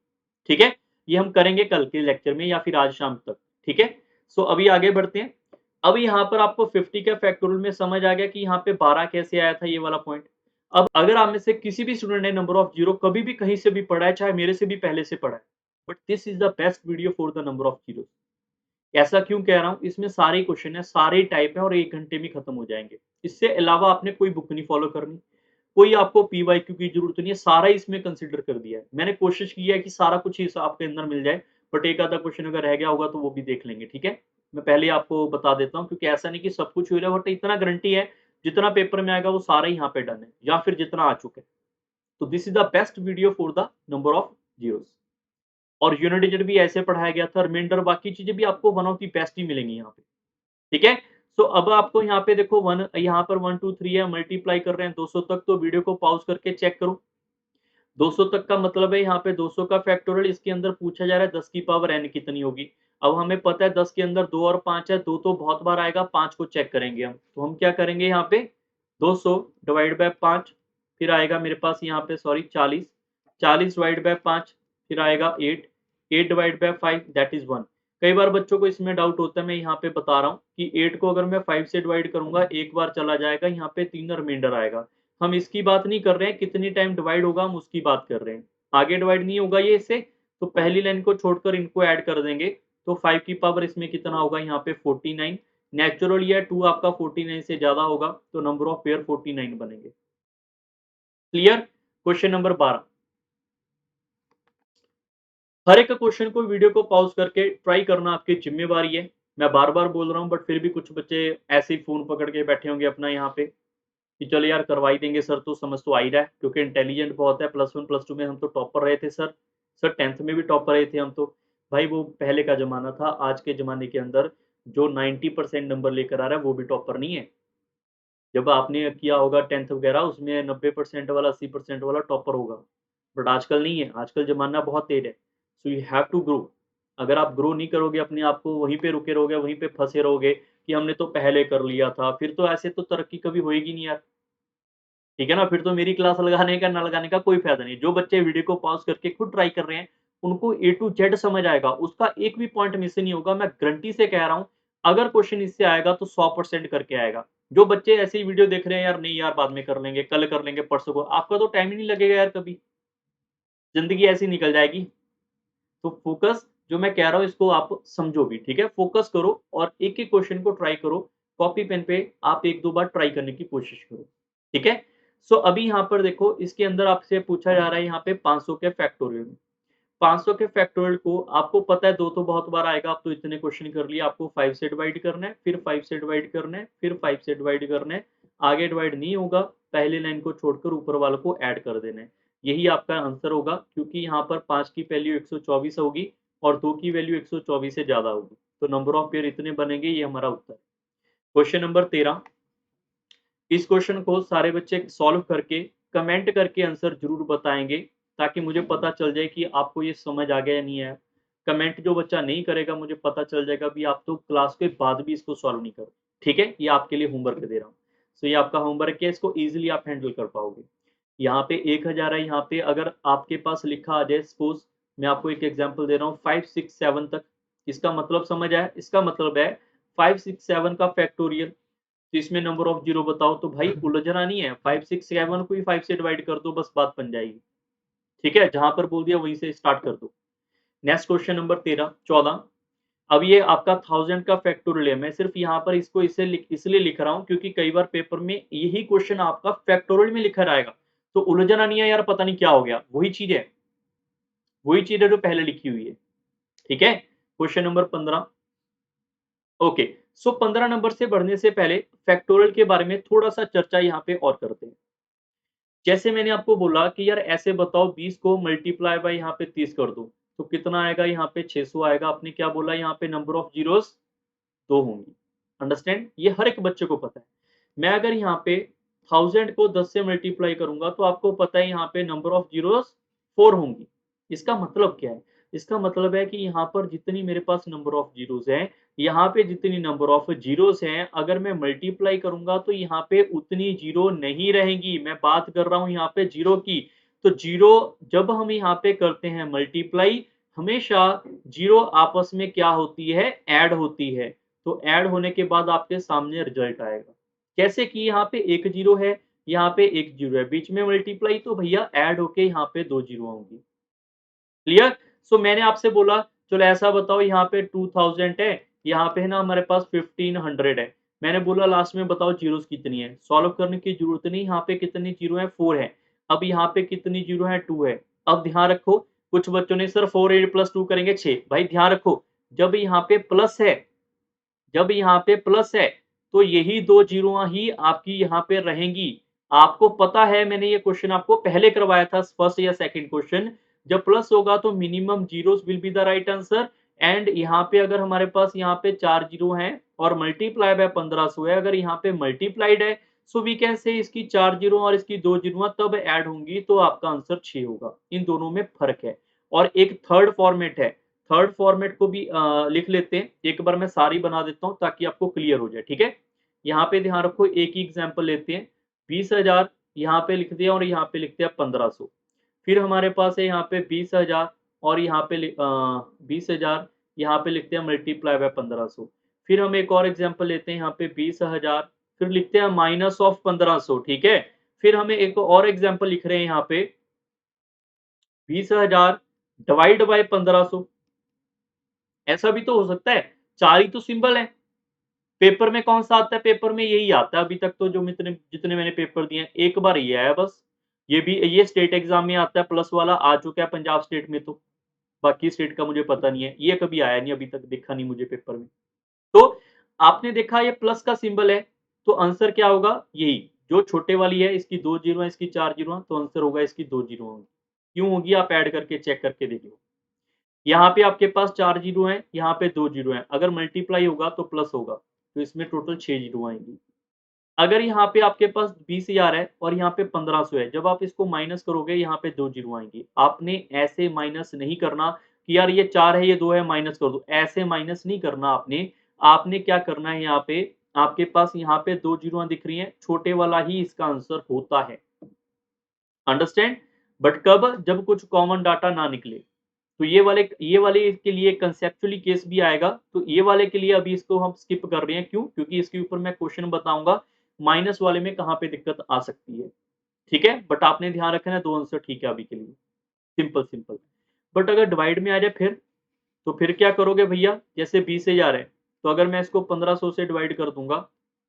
ठीक है? ये हम करेंगे कल के लेक्चर में या फिर आज शाम तक। ठीक है? सो अभी आगे बढ़ते हैं। अब यहाँ पर आपको 50 के फैक्टोरियल में समझ आ गया कि यहाँ पे 12 कैसे आया था ये वाला पॉइंट। अब अगर आप में से किसी भी स्टूडेंट ने नंबर ऑफ ज़ीरो कभी भी कहीं से भी पढ़ा है, चाहे मेरे से भी पहले से पढ़ा है, but this is the best video for the number of zeros. ऐसा क्यों कह रहा हूँ? इसमें सारे क्वेश्चन हैं, सारे टाइप हैं और 1 घंटे में खत्म हो जाएँगे। इससे अलावा आपने कोई बुक नहीं फॉलो करनी, कोई आपको पीवाईक्यू की ज़रूरत नहीं है, सारा इसमें कंसिडर कर दिया है। मैंने कोशिश की है कि सारा कुछ इस आपके अंदर मिल जाए, बट एक आधा क्वेश्चन अगर रह गया होगा तो वो भी देख लेंगे, ठीक है? मैं पहले ही आपको बता देता हूँ क्योंकि ऐसा नहीं कि सब कुछ हो रहा है बट इतना गारंटी है, जितना पेपर में आएगा वो सारा यहाँ पे डन है या फिर जितना आ चुका है। तो this is the best video for the number of zeros. और यूनिट डिजिट भी ऐसे पढ़ाया गया था, रिमाइंडर बाकी चीजें भी आपको वन ऑफ द बेस्ट ही मिलेंगी यहाँ पे, ठीक है। सो अब आपको यहाँ पे देखो वन, यहाँ पर 1 2 3 है, मल्टीप्लाई कर रहे हैं 200 तक, तो वीडियो को पॉज करके चेक करो। 200 तक का मतलब है यहाँ पे 200 का फैक्टोरियल, इसके अंदर पूछा जा रहा है 10 की पावर n कितनी होगी। अब हमें पता है 10 के अंदर 2 और 5 है, 2 तो बहुत बार आएगा, 5 को चेक करेंगे हम। तो हम क्या करेंगे यहाँ पे 200 डिवाइड बाय 5, फिर आएगा मेरे पास यहाँ पे सॉरी 40, 40 डिवाइड बाय 5 फिर आएगा 8, 8 डिवाइड बाय 5 दैट इज 1। कई बार बच्चों को इसमें डाउट होता है, मैं यहाँ पे बता रहा हूँ कि 8 को अगर मैं 5 से डिवाइड करूंगा, एक बार चला जाएगा, यहाँ पे 3 रिमाइंडर आएगा। हम इसकी बात नहीं कर रहे हैं कितनी टाइम डिवाइड होगा, हम उसकी बात कर रहे हैं। आगे डिवाइड नहीं होगा ये इससे, तो पहली लाइन को छोड़कर इनको ऐड कर देंगे, तो 5 की पावर इसमें कितना होगा यहाँ पे 49। नेचुरल या 2 आपका 49 से ज्यादा होगा, तो नंबर ऑफ पेयर 49 बनेंगे। क्लियर। Question number 12। हर एक क्वेश्चन को वीडियो को पॉज करके ट्राई करना आपकी जिम्मेवारी है। मैं बार बार बोल रहा हूँ, बट फिर भी कुछ बच्चे ऐसे ही फोन पकड़ के बैठे होंगे अपना यहाँ पे कि चलो यार करवा ही देंगे सर, तो समझ तो आ ही रहा है क्योंकि इंटेलिजेंट बहुत है। प्लस वन प्लस टू में हम तो टॉपर रहे थे सर, सर टेंथ में भी टॉपर रहे थे हम तो। भाई वो पहले का जमाना था, आज के जमाने के अंदर जो 90% नंबर लेकर आ रहा है वो भी टॉपर नहीं है। जब आपने किया होगा टेंथ वगैरह, उसमें 90% वाला 80% वाला टॉपर होगा, बट आजकल नहीं है। आजकल जमाना बहुत तेज है, so you have to grow. अगर आप ग्रो नहीं करोगे, अपने आप को वहीं पे रुके रहोगे, वहीं पे फंसे रहोगे कि हमने तो पहले कर लिया था, फिर तो ऐसे तो तरक्की कभी होएगी नहीं यार, ठीक है ना। फिर तो मेरी क्लास लगाने का ना लगाने का कोई फायदा नहीं। जो बच्चे वीडियो को पॉज करके खुद ट्राई कर रहे हैं, उनको ए टू जेड समझ आएगा, उसका एक भी पॉइंट मिस नहीं होगा। मैं गारंटी से कह रहा हूँ, अगर क्वेश्चन इससे आएगा तो 100% करके आएगा। जो बच्चे ऐसे ही वीडियो देख रहे हैं, यार नहीं यार बाद में कर लेंगे, कल कर लेंगे, परसों को, आपका तो टाइम ही नहीं लगेगा यार, कभी जिंदगी ऐसी निकल जाएगी। तो फोकस, जो मैं कह रहा हूँ इसको आप समझो भी, ठीक है। फोकस करो और एक एक क्वेश्चन को ट्राई करो। कॉपी पेन पे आप एक दो बार ट्राई करने की कोशिश करो, ठीक है। सो अभी यहाँ पर देखो, इसके अंदर आपसे पूछा जा रहा है यहाँ पे 500 के फैक्टोरियल में। 500 के फैक्टोरियल को आपको पता है, दो तो बहुत बार आएगा, आप तो इतने क्वेश्चन कर लिए। आपको 5 से डिवाइड करना है, फिर 5 से डिवाइड करना है, फिर 5 से डिवाइड करना है। आगे डिवाइड नहीं होगा, पहले लाइन को छोड़कर ऊपर वाले को ऐड कर देना है। यही आपका आंसर होगा, क्योंकि यहाँ पर 5 की वैल्यू 124 होगी और 2 की वैल्यू 124 से ज्यादा होगी, तो नंबर ऑफ पेयर इतने बनेंगे। ये हमारा उत्तर है। Question number 13। इस क्वेश्चन को सारे बच्चे सॉल्व करके कमेंट करके आंसर जरूर बताएंगे, ताकि मुझे पता चल जाए कि आपको ये समझ आ गया या नहीं आया। कमेंट जो बच्चा नहीं करेगा, मुझे पता चल जाएगा भी आप तो क्लास के बाद भी इसको सॉल्व नहीं करो, ठीक है। ये आपके लिए होमवर्क दे रहा हूँ। सो ये आपका होमवर्क है, इसको इजीली आप हैंडल कर पाओगे। यहाँ पे 1000 है, यहाँ पे अगर आपके पास लिखा आ जाए, सपोज मैं आपको एक एग्जांपल दे रहा हूँ 5 6 7 तक, इसका मतलब समझ आया। इसका मतलब है 5 6 7 का फैक्टोरियल, तो इसमें नंबर ऑफ जीरो बताओ। तो भाई उलझना नहीं है, 5 6 7 को ही 5 से डिवाइड कर दो, बस बात बन जाएगी, ठीक है। जहां पर बोल दिया वहीं से स्टार्ट कर दो। Next question number 14। अब ये आपका 1000 का फैक्टोरियल है। मैं सिर्फ यहाँ पर इसको इसलिए लिख रहा हूँ क्योंकि कई बार पेपर में यही क्वेश्चन आपका फैक्टोरियल में लिखा रहेगा, तो उलझना नहीं है यार, पता नहीं क्या हो गया। वही चीज है, वही चीज है जो पहले लिखी हुई है, ठीक है। Question number 15। ओके, सो 15 नंबर से बढ़ने से पहले फैक्टोरियल के बारे में थोड़ा सा चर्चा यहाँ पे और करते हैं। जैसे मैंने आपको बोला कि यार ऐसे बताओ 20 को मल्टीप्लाई बाय यहाँ पे 30 कर दो, तो कितना आएगा, यहाँ पे 600 आएगा। आपने क्या बोला, यहाँ पे नंबर ऑफ जीरोस 2 होंगी। अंडरस्टैंड, ये हर एक बच्चे को पता है। मैं अगर यहाँ पे 1000 को 10 से मल्टीप्लाई करूंगा, तो आपको पता है यहाँ पे नंबर ऑफ जीरोस 4 होंगी। इसका मतलब क्या है, इसका मतलब है कि यहाँ पर जितनी मेरे पास नंबर ऑफ जीरोस हैं, यहाँ पे जितनी नंबर ऑफ जीरोस हैं, अगर मैं मल्टीप्लाई करूंगा तो यहाँ पे उतनी जीरो नहीं रहेंगी। मैं बात कर रहा हूँ यहाँ पे जीरो की। तो जीरो जब हम यहाँ पे करते हैं मल्टीप्लाई, हमेशा जीरो आपस में क्या होती है, ऐड होती है। तो ऐड होने के बाद आपके सामने रिजल्ट आएगा। कैसे कि यहाँ पे एक जीरो है, यहाँ पे एक जीरो है, बीच में मल्टीप्लाई, तो भैया ऐड होके यहाँ पे दो जीरो होंगी। क्लियर। सो मैंने आपसे बोला चलो ऐसा बताओ, यहाँ पे 2000 है, यहाँ पे है ना हमारे पास 1500 है। मैंने बोला लास्ट में बताओ जीरो कितनी है। सॉल्व करने की जरूरत नहीं, यहाँ पे कितनी जीरो है, 4 है। अब यहाँ पे कितनी जीरो है, 2 है। अब ध्यान रखो, कुछ बच्चों ने सर 4 8 प्लस 2 करेंगे 6। भाई ध्यान रखो, जब यहाँ पे प्लस है, जब यहाँ पे प्लस है, तो यही दो जीरो ही आपकी यहाँ पे रहेंगी। आपको पता है, मैंने ये क्वेश्चन आपको पहले करवाया था, फर्स्ट या सेकंड क्वेश्चन। जब प्लस होगा तो minimum zeros will be the right answer. And यहाँ पे अगर हमारे पास यहाँ पे 4 जीरो हैं और मल्टीप्लाई बाय 1500 है, अगर यहाँ पे मल्टीप्लाइड है सो वी कैन से इसकी 4 जीरो और इसकी 2 जीरो तब ऐड होंगी तो आपका आंसर 6 होगा। इन दोनों में फर्क है। और एक थर्ड फॉर्मेट है, थर्ड फॉर्मेट को भी लिख लेते हैं। एक बार मैं सारी बना देता हूँ ताकि आपको क्लियर हो जाए, ठीक है। यहाँ पे ध्यान रखो, एक ही एग्जाम्पल लेते हैं। 20,000 यहाँ पे लिख दिया और यहाँ पे लिखते हैं 1500। फिर हमारे पास है यहाँ पे 20,000 और यहाँ पे 20,000 यहाँ पे लिखते हैं मल्टीप्लाई बाय 1500। फिर हम एक और एग्जांपल लेते हैं, यहाँ पे 20,000 फिर लिखते हैं माइनस ऑफ 1500, ठीक है। फिर हमें एक और एग्जांपल लिख रहे हैं यहाँ पे 20,000 डिवाइड बाय 1500। ऐसा भी तो हो सकता है, 4 ही तो सिंबल है। पेपर में कौन सा आता है? पेपर में यही आता है। अभी तक तो जो जितने मैंने पेपर दिए हैं, एक बार ये आया बस। ये भी ये स्टेट एग्जाम में आता है, प्लस वाला आ चुका है पंजाब स्टेट में तो। बाकी स्टेट का मुझे पता नहीं है, ये कभी आया नहीं, अभी तक दिखा नहीं मुझे पेपर में। तो आपने देखा ये प्लस का सिंबल है, तो आंसर क्या होगा? यही जो छोटे वाली है, इसकी 2 जीरो है, इसकी 4 जीरो है, तो आंसर होगा इसकी 2 जीरो होंगी। क्यों होगी? आप ऐड करके चेक करके देख लो। यहाँ पे आपके पास 4 जीरो हैं, यहाँ पे 2 जीरो हैं, अगर मल्टीप्लाई होगा तो प्लस होगा, तो इसमें टोटल 6 जीरो आएंगी। अगर यहाँ पे आपके पास 20,000 है और यहाँ पे 1500 है, जब आप इसको माइनस करोगे यहाँ पे 2 जीरो आएंगी। आपने ऐसे माइनस नहीं करना कि यार ये 4 है ये 2 है माइनस कर दो, ऐसे माइनस नहीं करना आपने। आपने क्या करना है, यहाँ पे आपके पास यहाँ पे 2 जीरो दिख रही हैं, छोटे वाला ही इसका आंसर होता है। अंडरस्टैंड? बट कब? जब कुछ कॉमन डाटा ना निकले। तो ये वाले के लिए कंसेप्चुअली केस भी आएगा, तो ये वाले के लिए अभी इसको हम स्किप कर रहे हैं। क्यों? क्योंकि इसके ऊपर मैं क्वेश्चन बताऊंगा माइनस वाले में कहाँ पे दिक्कत आ सकती है। ठीक है, बट आपने ध्यान रखना है, 2 आंसर ठीक है अभी के लिए, सिंपल सिंपल। बट अगर डिवाइड में आ जाए फिर, तो फिर क्या करोगे भैया? जैसे 20,000 है, तो अगर मैं इसको 1500 से डिवाइड कर दूंगा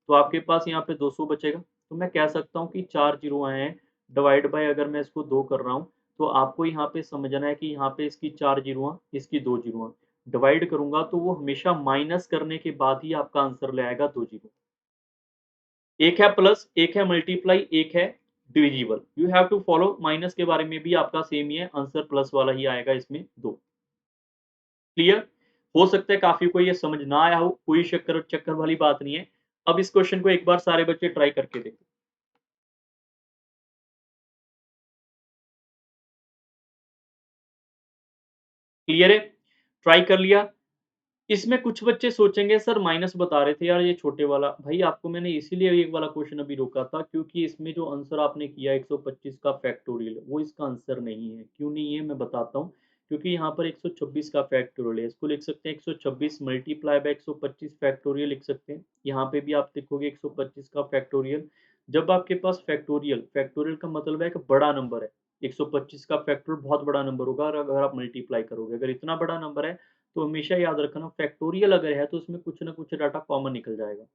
तो आपके पास यहाँ पे 200 बचेगा। तो मैं कह सकता हूँ कि 4 जीरो आए हैं, डिवाइड बाय अगर मैं इसको 2 कर रहा हूँ, तो आपको यहाँ पे समझना है कि यहाँ पे इसकी 4 जीरो, इसकी 2 जीरो डिवाइड करूंगा तो वो हमेशा माइनस करने के बाद ही आपका आंसर ले आएगा 2 जीरो। एक है प्लस, एक है मल्टीप्लाई, एक है divisible. You have to follow. Minus के बारे में भी आपका सेम ही है, आंसर प्लस वाला ही आएगा इसमें 2। क्लियर? हो सकता है काफ़ी को ये समझ ना आया हो, कोई शक्कर चक्कर वाली बात नहीं है। अब इस क्वेश्चन को एक बार सारे बच्चे ट्राई करके देखो। क्लियर है? ट्राई कर लिया? इसमें कुछ बच्चे सोचेंगे सर माइनस बता रहे थे यार ये छोटे वाला। भाई आपको मैंने इसीलिए ये वाला क्वेश्चन अभी रोका था क्योंकि इसमें जो आंसर आपने किया 125 का फैक्टोरियल वो इसका आंसर नहीं है। क्यों नहीं है मैं बताता हूँ। क्योंकि यहाँ पर 126 का फैक्टोरियल है, इसको लिख सकते हैं 126 मल्टीप्लाई बाय 125 फैक्टोरियल लिख सकते हैं। यहाँ पे भी आप देखोगे 125 का फैक्टोरियल। जब आपके पास फैक्टोरियल, फैक्टोरियल का मतलब है कि बड़ा नंबर है। 125 का फैक्टोरियल बहुत बड़ा नंबर होगा अगर आप मल्टीप्लाई करोगे। अगर इतना बड़ा नंबर है तो हमेशा याद रखना फैक्टोरियल अगर है तो उसमें कुछ ना कुछ डाटा कॉमन निकल जाएगा।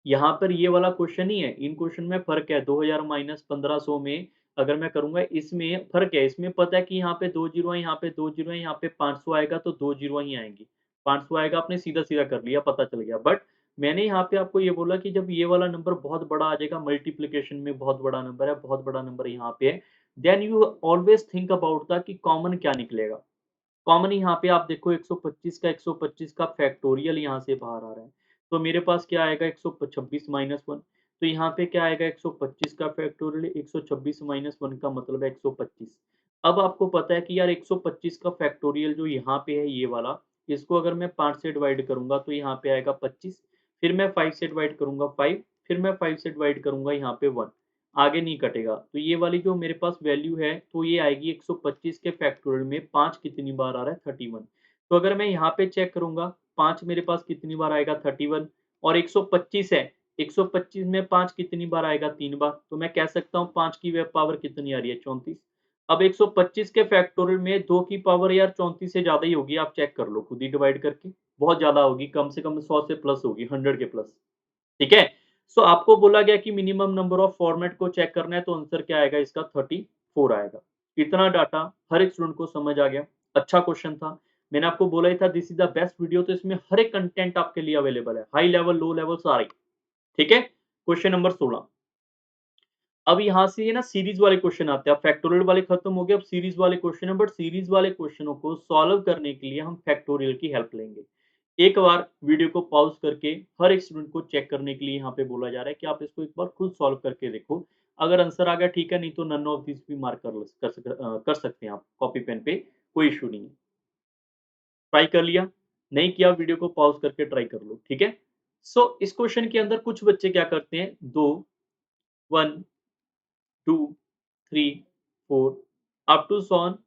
यहाँ पर ये वाला क्वेश्चन ही है, इन क्वेश्चन में फ़र्क है। 2000 माइनस 1500 में अगर मैं करूँगा इसमें फ़र्क है। इसमें पता है कि यहाँ पे 2 जीरो है, यहाँ पे 2 जीरो है, यहाँ पे 500 आएगा तो 2 जीरो ही आएँगी। 500 आएगा आपने सीधा-सीधा कर लिया, पता चल गया। बट मैंने यहाँ पे आपको ये बोला कि जब ये वाला नंबर बहुत बड़ा आ जाएगा, मल्टीप्लिकेशन में बहुत बड़ा नंबर है, बहुत बड़ा नंबर यहाँ पे है, then you always think about the कि कॉमन क्या निकलेगा। कॉमन यहाँ पे आप देखो 125 का फैक्टोरियल यहाँ से बाहर आ रहा है। तो मेरे पास क्या आएगा 126 माइनस 1। तो यहाँ पे क्या आएगा 125 का फैक्टोरियल, 126 माइनस 1 का मतलब है 125। अब आपको पता है कि यार 125 का फैक्टोरियल जो यहाँ पे है ये वाला, इसको अगर मैं 5 से डिवाइड करूँगा तो यहाँ पे आएगा 25। फिर मैं 5 से डिवाइड करूँगा 5, फिर मैं 5 से डिवाइड करूँगा यहाँ पे 1। आगे नहीं कटेगा। तो ये वाली जो मेरे पास वैल्यू है तो ये आएगी 125 के फैक्टोरियल में 5 कितनी बार आ रहा है 31। तो अगर मैं यहाँ पे चेक करूँगा 5 मेरे पास कितनी बार आएगा 31 और 125 है। 125 में 5 कितनी बार आएगा 3 बार। तो मैं कह सकता हूँ 5 की वे पावर कितनी आ रही है 34। अब 125 के फैक्टोरियल में 2 की पावर यार 34 से ज़्यादा ही होगी, आप चेक कर लो खुद ही डिवाइड करके। बहुत ज़्यादा होगी, कम से कम 100 से प्लस होगी, 100 के प्लस। ठीक है? सो आपको बोला गया कि मिनिमम नंबर ऑफ फॉर्मेट को चेक करना है तो आंसर क्या आएगा इसका 34 आएगा। इतना डाटा हर एक स्टूडेंट को समझ आ गया। अच्छा क्वेश्चन था। मैंने आपको बोला ही था this is the best video, तो इसमें हर एक कंटेंट आपके लिए अवेलेबल है। हाई लेवल, लो लेवल सारे। ठीक है? Question number 16। अब यहाँ से ये ना सीरीज वाले क्वेश्चन आते हैं। अब फैक्टोरियल वाले खत्म हो गए, अब सीरीज वाले क्वेश्चन है, बट सीरीज वाले क्वेश्चनों को सॉल्व करने के लिए हम फैक्टोरियल की हेल्प लेंगे। एक बार वीडियो को पॉज करके हर एक स्टूडेंट को चेक करने के लिए यहाँ पे बोला जा रहा है कि आप इसको एक बार खुद सॉल्व करके देखो। अगर आंसर आ गया ठीक है, नहीं तो नन ऑफ दिस भी मार्क कर सकते हैं आप कॉपी पेन पे, कोई इशू नहीं है। ट्राई कर लिया? नहीं किया, वीडियो को पॉज करके ट्राई कर लो, ठीक है? सो इस क्वेश्चन के अंदर कुछ बच्चे क्या करते हैं, 2, 1, 2, 3, 4 up to so on,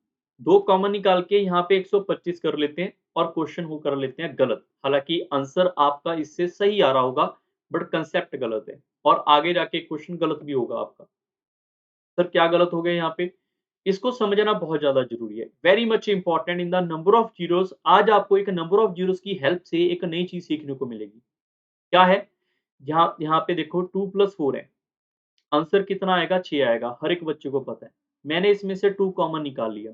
2 common निकाल के यहाँ पे 125 कर लेते हैं और क्वेश्चन को कर लेते हैं गलत। हालाँकि आंसर आपका इससे सही आ रहा होगा, बट कांसेप्ट गलत है और आगे जाके क्वेश्चन गलत भी होगा आपका। सर क्या गलत हो गया यहाँ पे? इसको समझना बहुत ज़्यादा ज़रूरी है। Very much important in the number of zeros. आज आपको एक नंबर ऑफ ज़ीरोज़ की हेल्प से एक नई चीज़ सीखने को मिलेगी। क्या है? यहाँ यहाँ पे देखो 2 प्लस 4 है। आंसर कितना आएगा? 6 आएगा, हर एक बच्चे को पता है। मैंने इसमें से 2 कॉमन निकाल लिया,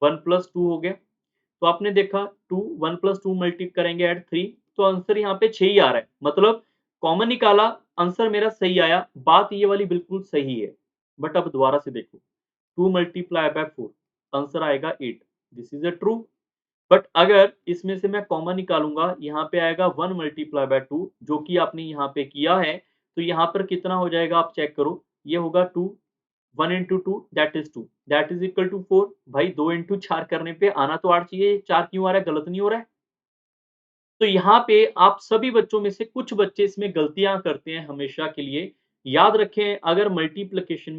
1 प्लस 2 हो गया। तो आपने देखा 2 1 प्लस 2 मल्टी करेंगे एट 3, तो आंसर यहाँ पे 6 ही आ रहा है। मतलब कॉमन निकाला, आंसर मेरा सही आया, बात ये वाली बिल्कुल सही है। बट अब दोबारा से देखो, 2 मल्टीप्लाई बाय 4 आंसर आएगा 8, this is a true. But अगर इसमें से मैं कॉमन निकालूँगा, यहाँ पे आएगा 1 मल्टीप्लाई बाय 2 जो कि आपने यहाँ पे किया है, तो यहाँ पर कितना हो जाएगा आप चेक करो, ये होगा 2, 1 into 2 that is equal to 4। भाई 2 इंटू 4 करने पे आना तो 8 चाहिए, 4 क्यों आ रहा है? गलत नहीं हो रहा है? तो यहाँ पे आप सभी बच्चों में से कुछ बच्चे इसमें गलतियाँ करते हैं हमेशा के लिए। याद रखें, अगर मल्टीप्लिकेशन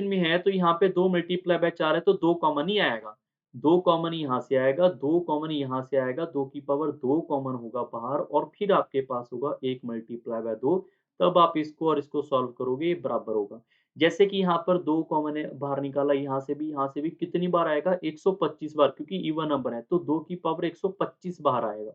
में है तो यहाँ पे 2 मल्टीप्लाई बाय 4 है तो 2 कॉमन ही आएगा। 2 कॉमन यहाँ से आएगा, 2 कॉमन यहाँ से आएगा, 2 की पावर 2 कॉमन होगा बाहर और फिर आपके पास होगा 1 मल्टीप्लाई बाय 2, तब आप इसको और इसको सॉल्व करोगे, ये बराबर होगा। जैसे कि यहाँ पर 2 कॉमन है, बाहर निकाला, यहाँ से भी कितनी बार आएगा? 125 बार, क्योंकि इवन नंबर है तो 2 की पावर 125 बाहर आएगा।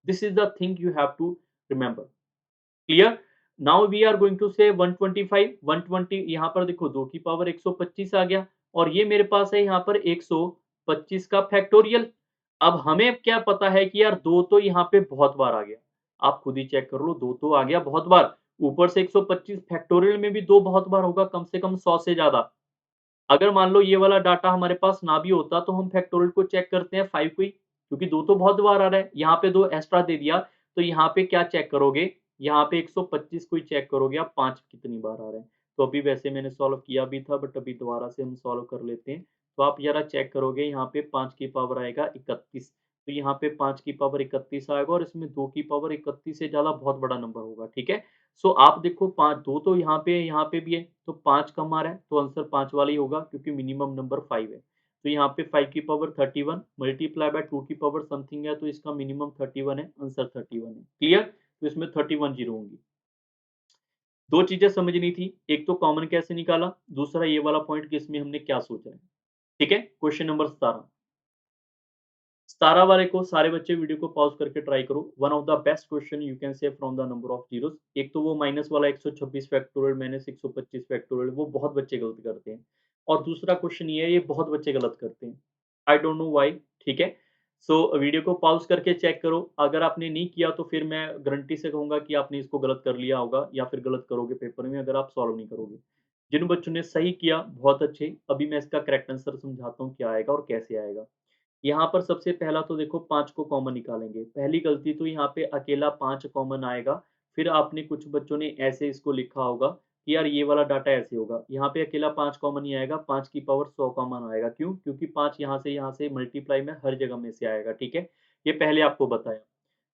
This is the thing you have to remember. Clear? Now we are going to say 125, 120, यहाँ पर देखो 2 की पावर 125 आ गया और ये मेरे पास है यहाँ पर 125 का फैक्टोरियल। अब हमें क्या पता है कि यार 2 तो यहाँ पे बहुत बार आ गया। आप खुद ही चेक कर लो, 2 तो आ गया बहुत बार। ऊपर से 125 फैक्टोरियल में भी 2 बहुत बार होगा, कम से कम 100 से ज़्यादा। अगर मान लो ये वाला डाटा हमारे पास ना भी होता तो हम फैक्टोरियल को चेक करते हैं 5 को ही, क्योंकि 2 तो बहुत बार आ रहा है। यहाँ पे 2 एक्स्ट्रा दे दिया, तो यहाँ पे क्या चेक करोगे? यहाँ पे 125 को ही चेक करोगे आप, 5 कितनी बार आ रहा है। तो अभी वैसे मैंने सॉल्व किया भी था, बट अभी दोबारा से हम सॉल्व कर लेते हैं। तो आप ज़रा चेक करोगे, यहाँ पे 5 की पावर आएगा 31, तो यहाँ पे 5 की पावर 31 आएगा और इसमें 2 की पावर 31 से ज़्यादा बहुत बड़ा नंबर होगा, ठीक है? सो आप देखो 5, 2 तो यहाँ पे भी है, तो 5 कम आ रहा है, तो आंसर 5 वाला ही होगा क्योंकि मिनिमम नंबर 5 है। तो यहाँ पे 5 की पावर 31 मल्टीप्लाई बाय 2 की पावर समथिंग है, तो इसका मिनिमम 31 है, आंसर 31 है। क्लियर? तो इसमें 31 ज़ीरो होंगी। 2 चीज़ें समझनी थी, एक तो कॉमन कैसे निकाला, दूसरा ये वाला पॉइंट कि इसमें हमने क्या सोचा है। ठीक है? Question number 17। 17 वाले को सारे बच्चे वीडियो को पॉज़ करके ट्राई करो। One of the best question you can say from the number of zeros. एक तो वो माइनस वाला 126 फैक्टोरियल माइनस 125 फैक्टोरियल, वो बहुत बच्चे गलत करते हैं। और दूसरा क्वेश्चन ये है, ये बहुत बच्चे गलत करते हैं। आई डोंट नो व्हाई, ठीक है? सो वीडियो को पॉज़ करके चेक करो। अगर आपने नहीं किया तो फिर मैं गारंटी से कहूँगा कि आपने इसको गलत कर लिया होगा या फिर गलत करोगे पेपर में अगर आप सॉल्व नहीं करोगे। जिन बच्चों ने सही किया बहुत अच्छे, अभी मैं इसका करेक्ट आंसर समझाता हूँ क्या आएगा और कैसे आएगा। यहाँ पर सबसे पहला तो देखो 5 को कॉमन निकालेंगे। पहली गलती तो यहाँ पे अकेला 5 कॉमन आएगा। फिर आपने कुछ बच्चों ने ऐसे इसको लिखा होगा कि यार ये वाला डाटा ऐसे होगा। यहाँ पे अकेला 5 कॉमन ही आएगा, 5 की पावर 100 कॉमन आएगा। क्यों? क्योंकि 5 यहाँ से मल्टीप्लाई में हर जगह में से आएगा, ठीक है? ये पहले आपको बताया।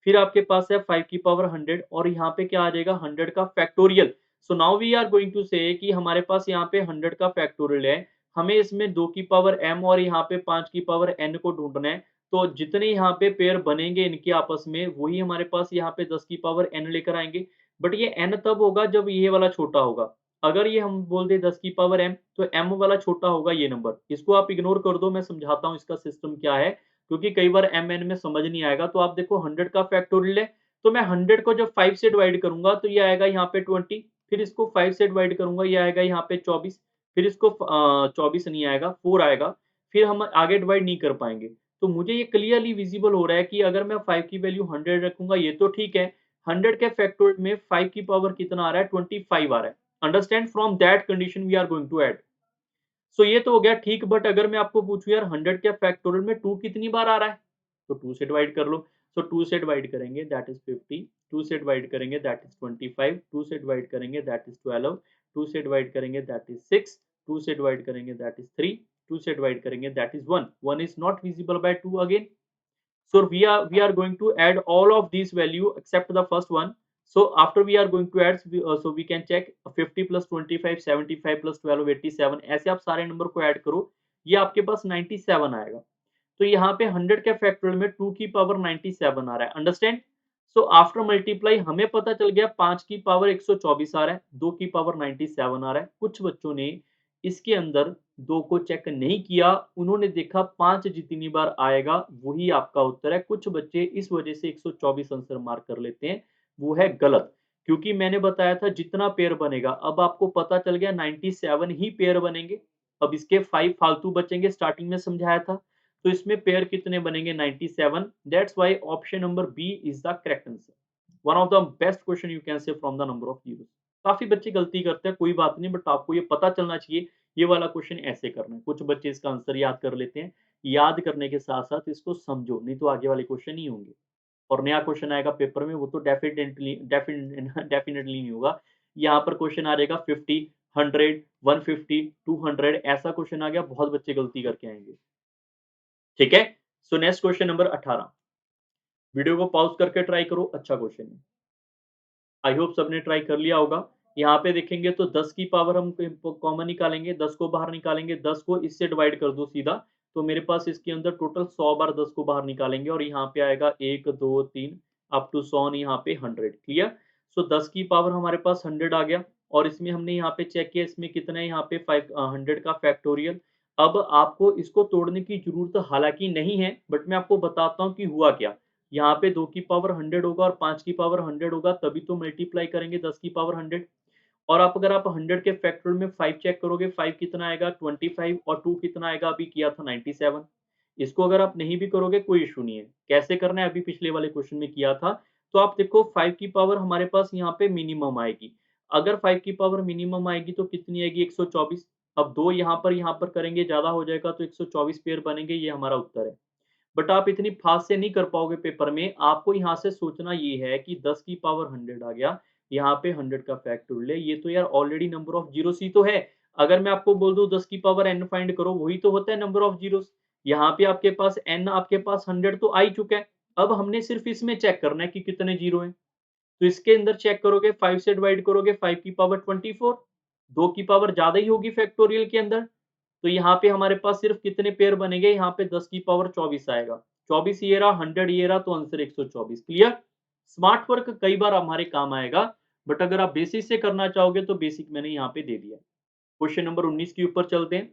फिर आपके पास है 5 की पावर 100 और यहाँ पे क्या आ जाएगा 100 का factorial. So now we are going to say कि हमारे पास यहाँ पे 100 का फैक्टोरियल है। हमें इसमें 2 की पावर m और यहाँ पे 5 की पावर n को ढूँढना है। तो जितने यहाँ पे पेयर बनेंगे इनके आपस में, वही हमारे पास यहाँ पे 10 की पावर n लेकर आएँगे। बट ये n तब होगा जब ये वाला छोटा होगा। अगर ये हम बोल दें 10 की पावर m, तो m वाला छोटा होगा ये नंबर। इसको आप इग्नोर कर दो, मैं समझाता हूँ इसका सिस्टम क्या है, क्योंकि कई बार m n में समझ नहीं आएगा। तो आप देखो 100 का फैक्टोरियल है, तो मैं 100 को जब 5 से डिवाइड करूँगा तो ये आएगा यहाँ पे 20, फिर इसको 5 से डिवाइड करूँगा, ये आएगा यहाँ पे 24, फिर इसको 24 नहीं आएगा, 4 आएगा, फिर हम आगे डिवाइड नहीं कर पाएँगे। तो मुझे ये क्लियरली विज़िबल हो रहा है कि अगर मैं 5 की वैल्यू 100 रखूँगा ये तो ठीक है, 100 के फैक्टोरियल में 5 की पावर कितना आ रहा है, 25 आ रहा है। Understand, from that condition we are going to add. So ये तो हो गया ठीक, बट अगर मैं आपको पूछूं यार 100 के फैक्टोरियल में 2 कितनी बार आ रहा है, तो 2 से डिवाइड कर लो। सो 2 से डिवाइड करेंगे दैट इज 50, 2 से डिवाइड करेंगे दैट इज 25, 2 से डिवाइड करेंगे दैट इज 12, 2 से डिवाइड करेंगे दैट इज 6, 2 से डिवाइड करेंगे दैट इज 3, 2 से डिवाइड करेंगे that is 1, 1 is not visible by 2 again. So we are going to add all of these value except the first one. So after we are going to add, so we can check 50 plus 25, 75 plus 12, 87, ऐसे आप सारे number को add करो, ये आपके पास 97 आएगा। तो यहाँ पे 100 के फैक्टोरियल में 2 की पावर 97 आ रहा है। अंडरस्टैंड? सो आफ्टर मल्टीप्लाई हमें पता चल गया 5 की पावर 124 आ रहा है, 2 की पावर 97 आ रहा है। कुछ बच्चों ने इसके अंदर 2 को चेक नहीं किया, उन्होंने देखा 5 जितनी बार आएगा वही आपका उत्तर है। कुछ बच्चे इस वजह से 124 आंसर मार्क कर लेते हैं, वो है गलत। क्योंकि मैंने बताया था जितना पेयर बनेगा, अब आपको पता चल गया 97 ही पेयर बनेंगे। अब इसके 5 फालतू बचेंगे, स्टार्टिंग में समझाया था। तो इसमें पेयर कितने बनेंगे, 97। That's why option number b is the correct answer. One of the best question you can say from the number of zero. काफी बच्चे गलती करते हैं, कोई बात नहीं, बट आपको ये पता चलना चाहिए ये वाला क्वेश्चन ऐसे करना है। कुछ बच्चे इसका आंसर याद कर लेते हैं, याद करने के साथ साथ इसको समझो, नहीं तो आगे वाले क्वेश्चन नहीं होंगे। और नया क्वेश्चन आएगा पेपर में, वो तो डेफिनेटली डेफिनेटली नहीं होगा। यहाँ पर क्वेश्चन आ जाएगा 50, 100, 150, 200, ऐसा क्वेश्चन आ गया, बहुत बच्चे गलती करके आएंगे। ठीक है। So next question number 18। Video को पॉज करके ट्राई करो, अच्छा क्वेश्चन है। आई होप सबने ट्राई कर लिया होगा। यहाँ पे देखेंगे तो 10 की पावर हम कॉमन निकालेंगे, 10 को बाहर निकालेंगे, 10 को इससे डिवाइड कर दो सीधा, तो मेरे पास इसके अंदर टोटल 100 बार 10 को बाहर निकालेंगे और यहाँ पे आएगा 1 2 3 अप टू 100, यहाँ पे 100। क्लियर? सो 10 की पावर हमारे पास 100 आ गया, और इसमें हमने यहाँ पे चेक किया, इसमें कितना है, यहाँ पे 100 का फैक्टोरियल। अब आपको इसको तोड़ने की जरूरत हालांकि नहीं है, बट मैं आपको बताता हूँ कि हुआ क्या। यहाँ पे 2 की पावर 100 होगा और 5 की पावर 100 होगा, तभी तो मल्टीप्लाई करेंगे 10 की पावर 100। और आप अगर आप 100 के फैक्टोरियल में 5 चेक करोगे, 5 कितना आएगा 25, और 2 कितना आएगा, अभी किया था 97। इसको अगर आप नहीं भी करोगे कोई इशू नहीं है, कैसे करना है अभी पिछले वाले क्वेश्चन में किया था। तो आप देखो 5 की पावर हमारे पास यहाँ पे मिनिमम आएगी। अगर 5 की पावर मिनिमम आएगी तो कितनी आएगी, 124। अब दो यहाँ पर करेंगे, ज्यादा हो जाएगा, तो 124 पेयर बनेंगे, ये हमारा उत्तर है। बट आप इतनी फास्ट से नहीं कर पाओगे पेपर में। आपको यहाँ से सोचना ये है कि 10 की पावर 100 आ गया, यहाँ पे 100 का फैक्टोरियल है, ये तो यार ऑलरेडी नंबर ऑफ जीरोस ही तो है। अगर मैं आपको बोल दूं 10 की पावर n फाइंड करो, वही तो होता है नंबर ऑफ जीरोस। यहाँ पे आपके पास n, आपके पास 100 तो आ ही चुका है। अब हमने सिर्फ इसमें चेक करना है कि कितने जीरो हैं। तो इसके अंदर चेक करोगे, 5 से डिवाइड करोगे, 5 की पावर 24, 2 की पावर ज्यादा ही होगी फैक्टोरियल के अंदर। तो यहाँ पे हमारे पास सिर्फ कितने पेयर बनेंगे, यहाँ पे 10 की पावर 24 आएगा। 24 ये रहा, 100 ये रहा, तो आंसर 124। क्लियर? स्मार्ट वर्क कई बार हमारे काम आएगा, बट अगर आप बेसिक से करना चाहोगे तो बेसिक मैंने यहाँ पे दे दिया। क्वेश्चन नंबर 19 के ऊपर चलते हैं।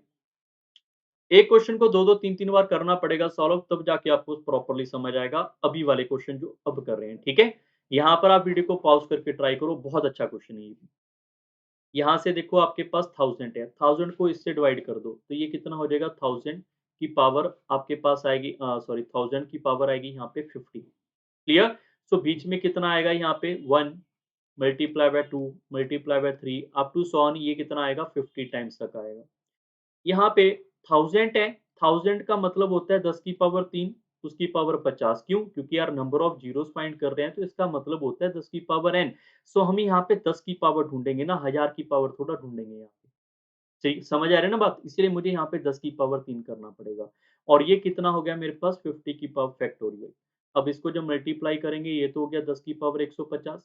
एक क्वेश्चन को दो दो तीन तीन बार करना पड़ेगा सॉल्व, तब जाके आपको प्रॉपरली समझ आएगा अभी वाले क्वेश्चन जो अब कर रहे हैं। ठीक है, यहाँ पर आप वीडियो को पॉज करके ट्राई करो, बहुत अच्छा क्वेश्चन है ये भी। यहाँ से देखो आपके पास 1000 है, 1000 को इससे डिवाइड कर दो, तो ये कितना हो जाएगा, 1000 की पावर आपके पास आएगी, सॉरी 1000 की पावर आएगी यहाँ पे 50। क्लियर? सो बीच में कितना आएगा, यहाँ पे 1 multiply by 2 multiply by 3 up to 100, ये कितना आएगा, 50 टाइम्स तक आएगा। यहाँ पे 1000 है, 1000 का मतलब होता है 10 की पावर 3, उसकी पावर 50। क्यों? क्योंकि यार नंबर ऑफ जीरोस फाइंड कर रहे हैं, तो इसका मतलब होता है 10 की पावर n। सो हम यहाँ पे 10 की पावर ढूंढेंगे ना, 1000 की पावर थोड़ा ढूंढेंगे यहाँ पे। सही समझ आ रहा है ना बात? इसलिए मुझे यहाँ पे 10 की पावर 3 करना पड़ेगा। और ये कितना हो गया मेरे पास, 50 की पावर फैक्टोरियल। अब इसको जब मल्टीप्लाई करेंगे, ये तो हो गया 10 की पावर 150।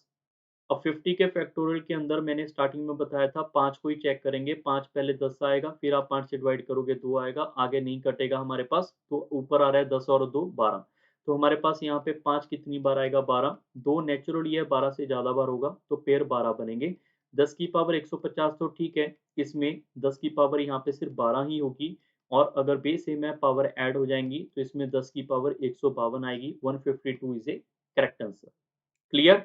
अब 50 के फैक्टोरियल के अंदर मैंने स्टार्टिंग में बताया था 5 को ही चेक करेंगे, 5 पहले 10 आएगा, फिर आप 5 से डिवाइड करोगे 2 आएगा, आगे नहीं कटेगा हमारे पास, तो ऊपर आ रहा है 10 और 2 12। तो हमारे पास यहाँ पे 5 कितनी बार आएगा, 12। 2 नेचुरली है, 12 से ज़्यादा बार होगा, तो पेयर 12 बनेंगे। 10 की पावर 150 तो ठीक है, इसमें 10 की पावर यहाँ पे सिर्फ 12 ही होगी, और अगर बेस से में पावर ऐड हो जाएंगी तो इसमें 10 की पावर 152 आएगी। 152 is A correct answer. Clear?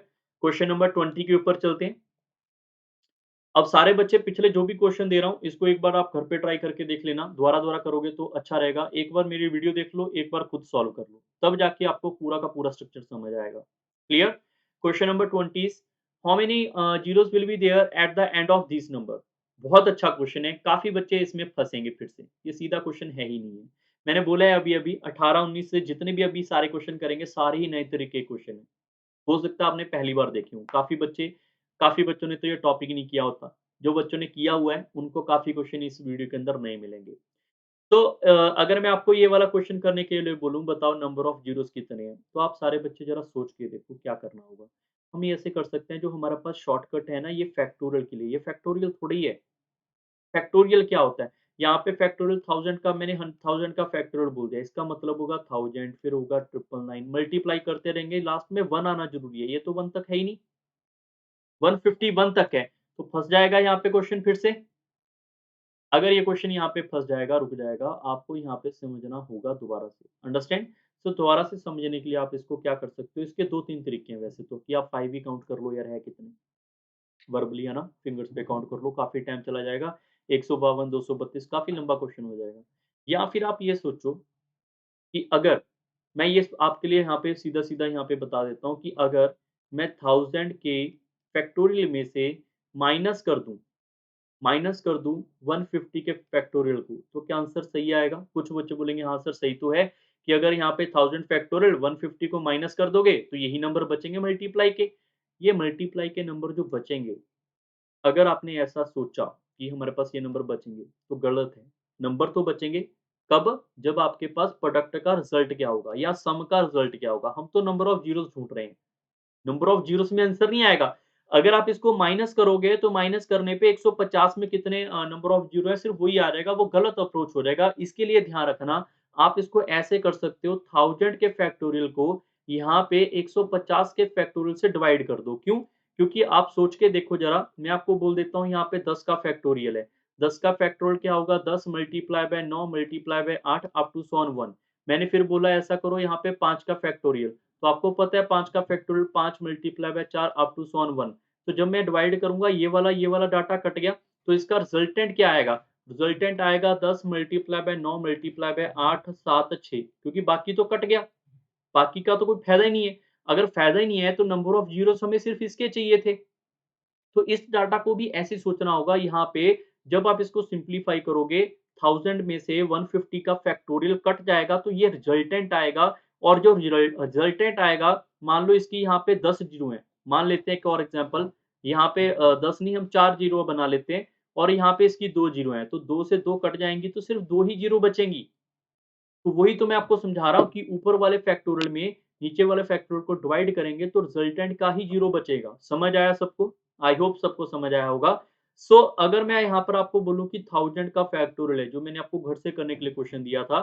Question number 20 के ऊपर चलते हैं। अब सारे बच्चे पिछले जो भी क्वेश्चन दे रहा हूं, इसको एक बार आप घर पे ट्राई करके देख लेना, दोबारा दोबारा करोगे तो अच्छा रहेगा। एक बार मेरी वीडियो देख लो, एक बार खुद सॉल्व कर लो, तब जाके आपको पूरा का पूरा स्ट्रक्चर समझ आएगा। Clear? Question number 20 is how many zeros will be there at the end of this number. बहुत अच्छा क्वेश्चन है, काफी बच्चे इसमें फंसेंगे फिर से, ये सीधा क्वेश्चन है ही नहीं है। मैंने बोला है अभी अभी 18-19 से जितने भी अभी सारे क्वेश्चन करेंगे सारे ही नए तरीके के क्वेश्चन है। हो सकता है आपने पहली बार देखे हों, काफी बच्चों ने तो ये टॉपिक नहीं किया होता। जो बच्चों ने किया हुआ है उनको काफी क्वेश्चन इस वीडियो के अंदर नए मिलेंगे। तो अगर मैं आपको ये वाला क्वेश्चन करने के लिए बोलूँ, बताओ नंबर ऑफ ज़ीरोज़ कितने हैं? तो आप सारे बच्चे ज़रा सोच के देखो क्या करना होगा। हम ये ऐसे कर सकते हैं, जो हमारे पास शॉर्टकट है ना ये फैक्टोरियल के लिए, ये फैक्टोरियल थोड़ी है। फैक्टोरियल क्या होता है? यहाँ पे फैक्टोरियल 1000 का मैंने 1000 का फैक्टोरियल बोल दिया, इसका मतलब होगा 1000 फिर होगा 999 मल्टीप्लाई करते रहेंगे, लास्ट में 1 आना ज़रूरी है, ये तो 1 तक है ही नहीं, 151 तक है, तो फँस जाएगा यहाँ पे क्वेश्चन फिर से। अगर ये क्वेश्चन यहाँ पे फँस जाएगा, रुक जाएगा, आपको यहाँ पे समझना होगा दोबारा से, अंडरस्टैंड? तो दोबारा से समझने के लिए आप इसको क्या कर सकते हो, इसके 2-3 तरीके हैं वैसे तो, कि आप 5 ही काउंट कर लो यार है कितने, वर्बली है ना, फिंगर्स पे काउंट कर लो, काफ़ी टाइम चला जाएगा, 152, 232 काफ़ी लंबा क्वेश्चन हो जाएगा। या फिर आप ये सोचो कि अगर मैं ये आपके लिए यहाँ पे सीधा-सीधा यहाँ पे बता देता हूँ कि अगर मैं 1000 के फैक्टोरियल में से माइनस कर दूँ माइनस कर दूँ 150 के फैक्टोरियल को, तो क्या आंसर सही आएगा? कुछ बच्चे बोलेंगे हाँ सर सही तो है, कि अगर यहाँ पे 1000 फैक्टोरियल 150 को माइनस कर दोगे, तो यही नंबर बचेंगे मल्टीप्लाई के। ये मल्टीप्लाई के नंबर जो बचेंगे, अगर आपने ऐसा सोचा कि हमारे पास ये नंबर बचेंगे, तो गलत है। नंबर तो बचेंगे कब? जब आपके पास प्रोडक्ट का रिज़ल्ट क्या होगा या सम का रिज़ल्ट क्या होगा। हम तो नंबर ऑफ ज़ीरोज़ ढूँढ रहे हैं। नंबर ऑफ ज़ीरोस में आंसर नहीं आएगा। अगर आप इसको माइनस करोगे तो माइनस करने पे 150 में कितने नंबर ऑफ ज़ीरो है सिर्फ़ वही आ जाएगा, वो गलत अप्रोच हो जाएगा। इसके लिए ध्यान रखना, आप इसको ऐसे कर सकते हो 1000 के फैक्टोरियल को यहाँ पे 150 के फैक्टोरियल से डिवाइड कर दो। क्यों? क्योंकि आप सोच के देखो ज़रा, मैं आपको बोल देता हूँ यहाँ पे 10 का फैक्टोरियल है। 10 का फैक्टोरियल क्या होगा? 10 multiply by 9 multiply by 8 up to so on 1। मैंने फिर बोला ऐसा करो यहाँ पे 5 का फैक्टोरियल। तो आपको पता है 5 का factorial 5 multiply by 4 up to so on 1। तो जब मैं डिवाइड करूँगा ये वाला डाटा कट गया, तो इसका रिजल्टेंट क्या आएगा? रिजल्टेंट आएगा 10 मल्टीप्लाई बाय 9 मल्टीप्लाई बाय 8 7 6, क्योंकि बाकी तो कट गया, बाकी का तो कोई फ़ायदा ही नहीं है। अगर फ़ायदा ही नहीं है तो नंबर ऑफ ज़ीरोज़ हमें सिर्फ़ इसके चाहिए थे। तो इस डाटा को भी ऐसे सोचना होगा यहाँ पे, जब आप इसको सिम्प्लीफाई करोगे 1000 में से 150 का फैक्टोरियल कट जाएगा, तो ये रिजल्टेंट आएगा, और जो रिजल्टेंट आएगा, मान लो इसकी यहाँ पे 10 ज़ीरो हैं। मान लेते हैं एक और एग्ज़ाम्पल, यहाँ पे 10 नहीं हम 4 ज़ीरो बना लेते हैं, और यहाँ पे इसकी 2 ज़ीरो हैं, तो 2 से 2 कट जाएँगी तो सिर्फ़ 2 ही ज़ीरो बचेंगी। तो वही तो मैं आपको समझा रहा हूँ कि ऊपर वाले फैक्टोरियल में नीचे वाले फैक्टोरियल को डिवाइड करेंगे तो रिजल्टेंट का ही ज़ीरो बचेगा। समझ आया सबको? आई होप सबको समझ आया होगा। सो अगर मैं यहाँ पर आपको बोलूँ कि 1000 का फैक्टोरियल है, जो मैंने आपको घर से करने के लिए क्वेश्चन दिया था,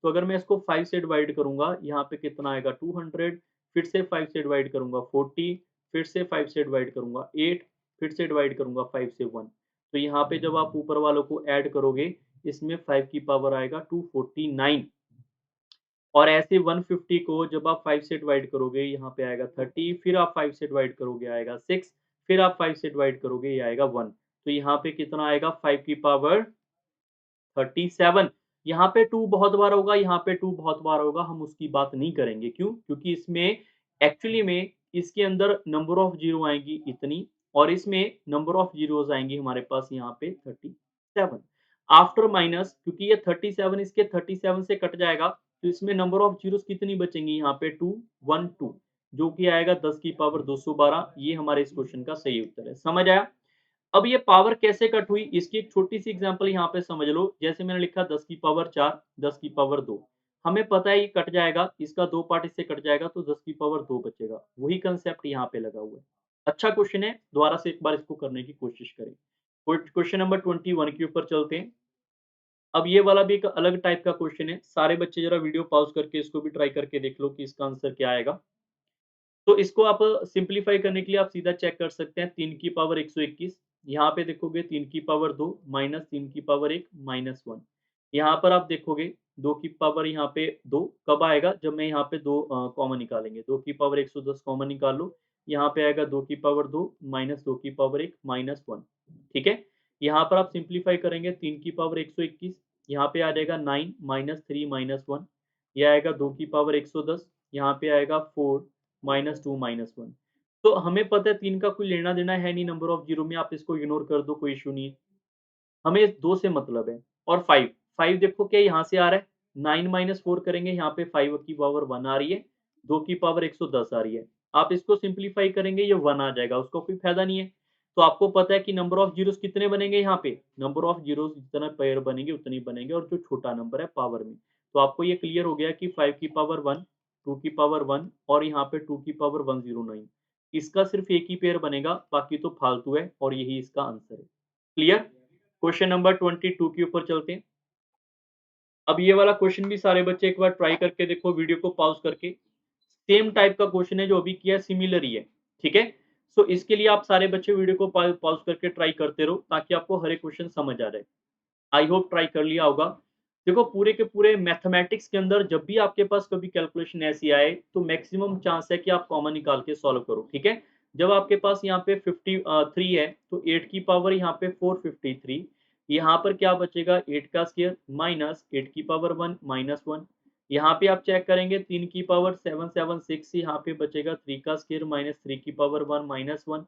तो अगर मैं इसको 5 से डिवाइड करूँगा, यहाँ पे कितना आएगा 200, फिर से 5 से डिवाइड करूँगा 40, फिर से 5 से डिवाइड करूँगा 8, फिर से डिवाइड करूँगा 5 से 1। तो यहाँ पे जब आप ऊपर वालों को ऐड करोगे, इसमें 5 की पावर आएगा 249, और ऐसे 150 को जब आप 5 से डिवाइड करोगे, यहाँ पे आएगा 30, फिर आप 5 से डिवाइड करोगे आएगा 6, फिर आप 5 से डिवाइड करोगे ये आएगा 1। तो यहाँ पे कितना आएगा 5 की पावर 37। यहाँ पे 2 बहुत बार होगा, यहाँ पे 2 बहुत बार होगा, हम उसकी बात नहीं करेंगे। क्यों? क्योंकि इसमें एक्चुअली में इसके अंदर नंबर ऑफ ज़ीरो आएँगी इतनी, और इसमें नंबर ऑफ ज़ीरोज़ आएँगी हमारे पास यहाँ पे 37। आफ्टर माइनस, क्योंकि ये 37 इसके 37 से कट जाएगा, तो इसमें नंबर ऑफ ज़ीरोज़ कितनी बचेंगी यहाँ पे 2, 1, 2, जो कि आएगा 10 की पावर 212। ये हमारे इस क्वेश्चन का सही उत्तर है। समझ आया? अब ये पावर कैसे कट हुई, इसकी एक छोटी-सी एग्ज़ाम्पल यहाँ पे समझ लो। जैसे मैंने लिखा 10 की पावर 4, 10 की पावर 2। हमें पता है ये कट जाएगा, इसका 2 पार्ट इससे कट जाएगा, तो 10 की पावर 2 बचेगा। वही कांसेप्ट यहाँ पे लगा हुआ है। अच्छा क्वेश्चन है, दोबारा से एक बार इसको करने की कोशिश करें। क्वेश्चन नंबर 21 के ऊपर चलते हैं। अब ये वाला भी एक अलग टाइप का क्वेश्चन है। सारे बच्चे ज़रा वीडियो पॉज़ करके इसको भी ट्राई करके देख लो कि इसका आंसर क्या आएगा। तो इसको आप सिंप्लीफाई करने के लिए आप सीधा चेक कर सकते हैं, 3 की पावर 121, यहाँ पे देखोगे 3 की पावर 2 माइनस 3 की पावर 1 माइनस 1। यहाँ पर आप देखोगे 2 की पावर यहाँ पे 2 कब आएगा, जब मैं यहाँ पे 2 कॉमन निकालेंगे, 2 की पावर 110 कॉमन निकाल लो, यहाँ पे आएगा 2 की पावर 2 माइनस 2 की पावर 1 माइनस 1, ठीक है? यहाँ पर आप सिंप्लीफाई करेंगे, 3 की पावर 121, यहाँ पे आ जाएगा 9 माइनस 3 माइनस 1, ये आएगा 2 की पावर 110, यहाँ पे आएगा 4 -2 -1। तो हमें पता है 3 का कोई लेना-देना है नहीं नंबर ऑफ जीरो में, आप इसको इग्नोर कर दो, कोई इश्यू नहीं है। हमें 2 से मतलब है और 5, 5 देखो क्या यहाँ से आ रहा है, 9 माइनस 4 करेंगे, यहाँ पे 5 की पावर 1 आ रही है, 2 की पावर 110 आ रही है। आप इसको सिम्प्लीफाई करेंगे, ये 1 आ जाएगा, उसका कोई फ़ायदा नहीं है। तो आपको पता है कि नंबर ऑफ ज़ीरोज़ कितने बनेंगे यहाँ पे, नंबर ऑफ ज़ीरोज़ जितना पेयर बनेंगे उतने ही बनेंगे और जो छोटा नंबर है पावर में। तो आपको ये क्लियर हो गया कि 5 की पावर 1, 2 की पावर 1 और यहाँ पे 2 की पावर 109। इसका सिर्फ़ एक ही पेयर बनेगा, बाकी तो फालतू है और यही इसका आंसर है। क्लियर? क्वेश्चन नंबर 22 के ऊपर चलते हैं। अब ये वाला क्वेश्चन भी सारे बच्चे एक बार ट्राई करके देखो, वीडियो को पॉज़ करके। सेम टाइप का क्वेश्चन है, जो अभी किया है सिमिलर ही है, ठीक है? सो इसके लिए आप सारे बच्चे वीडियो को पॉज़ करके ट्राई करते रहो, ताकि आपको हर एक क्वेश्चन समझ आ जाए। आई होप ट्राई कर लिया होगा। देखो पूरे के पूरे मैथमेटिक्स के अंदर जब भी आपके पास कभी कैलकुलेशन ऐसी आए, तो मैक्सिमम चांस है कि आप कॉमन निकाल के सॉल्व करो, ठीक है? जब आपके पास यहाँ पे 3 है, तो 8 की पावर यहाँ पे 453, यहाँ पर क्या बचेगा, 8 का स्क्वायर माइनस 8 की पावर 1 माइनस 1। यहाँ पे आप चेक करेंगे 3 की पावर 776, यहाँ पे बचेगा 3 का स्क्वायर माइनस 3 की पावर 1 माइनस 1।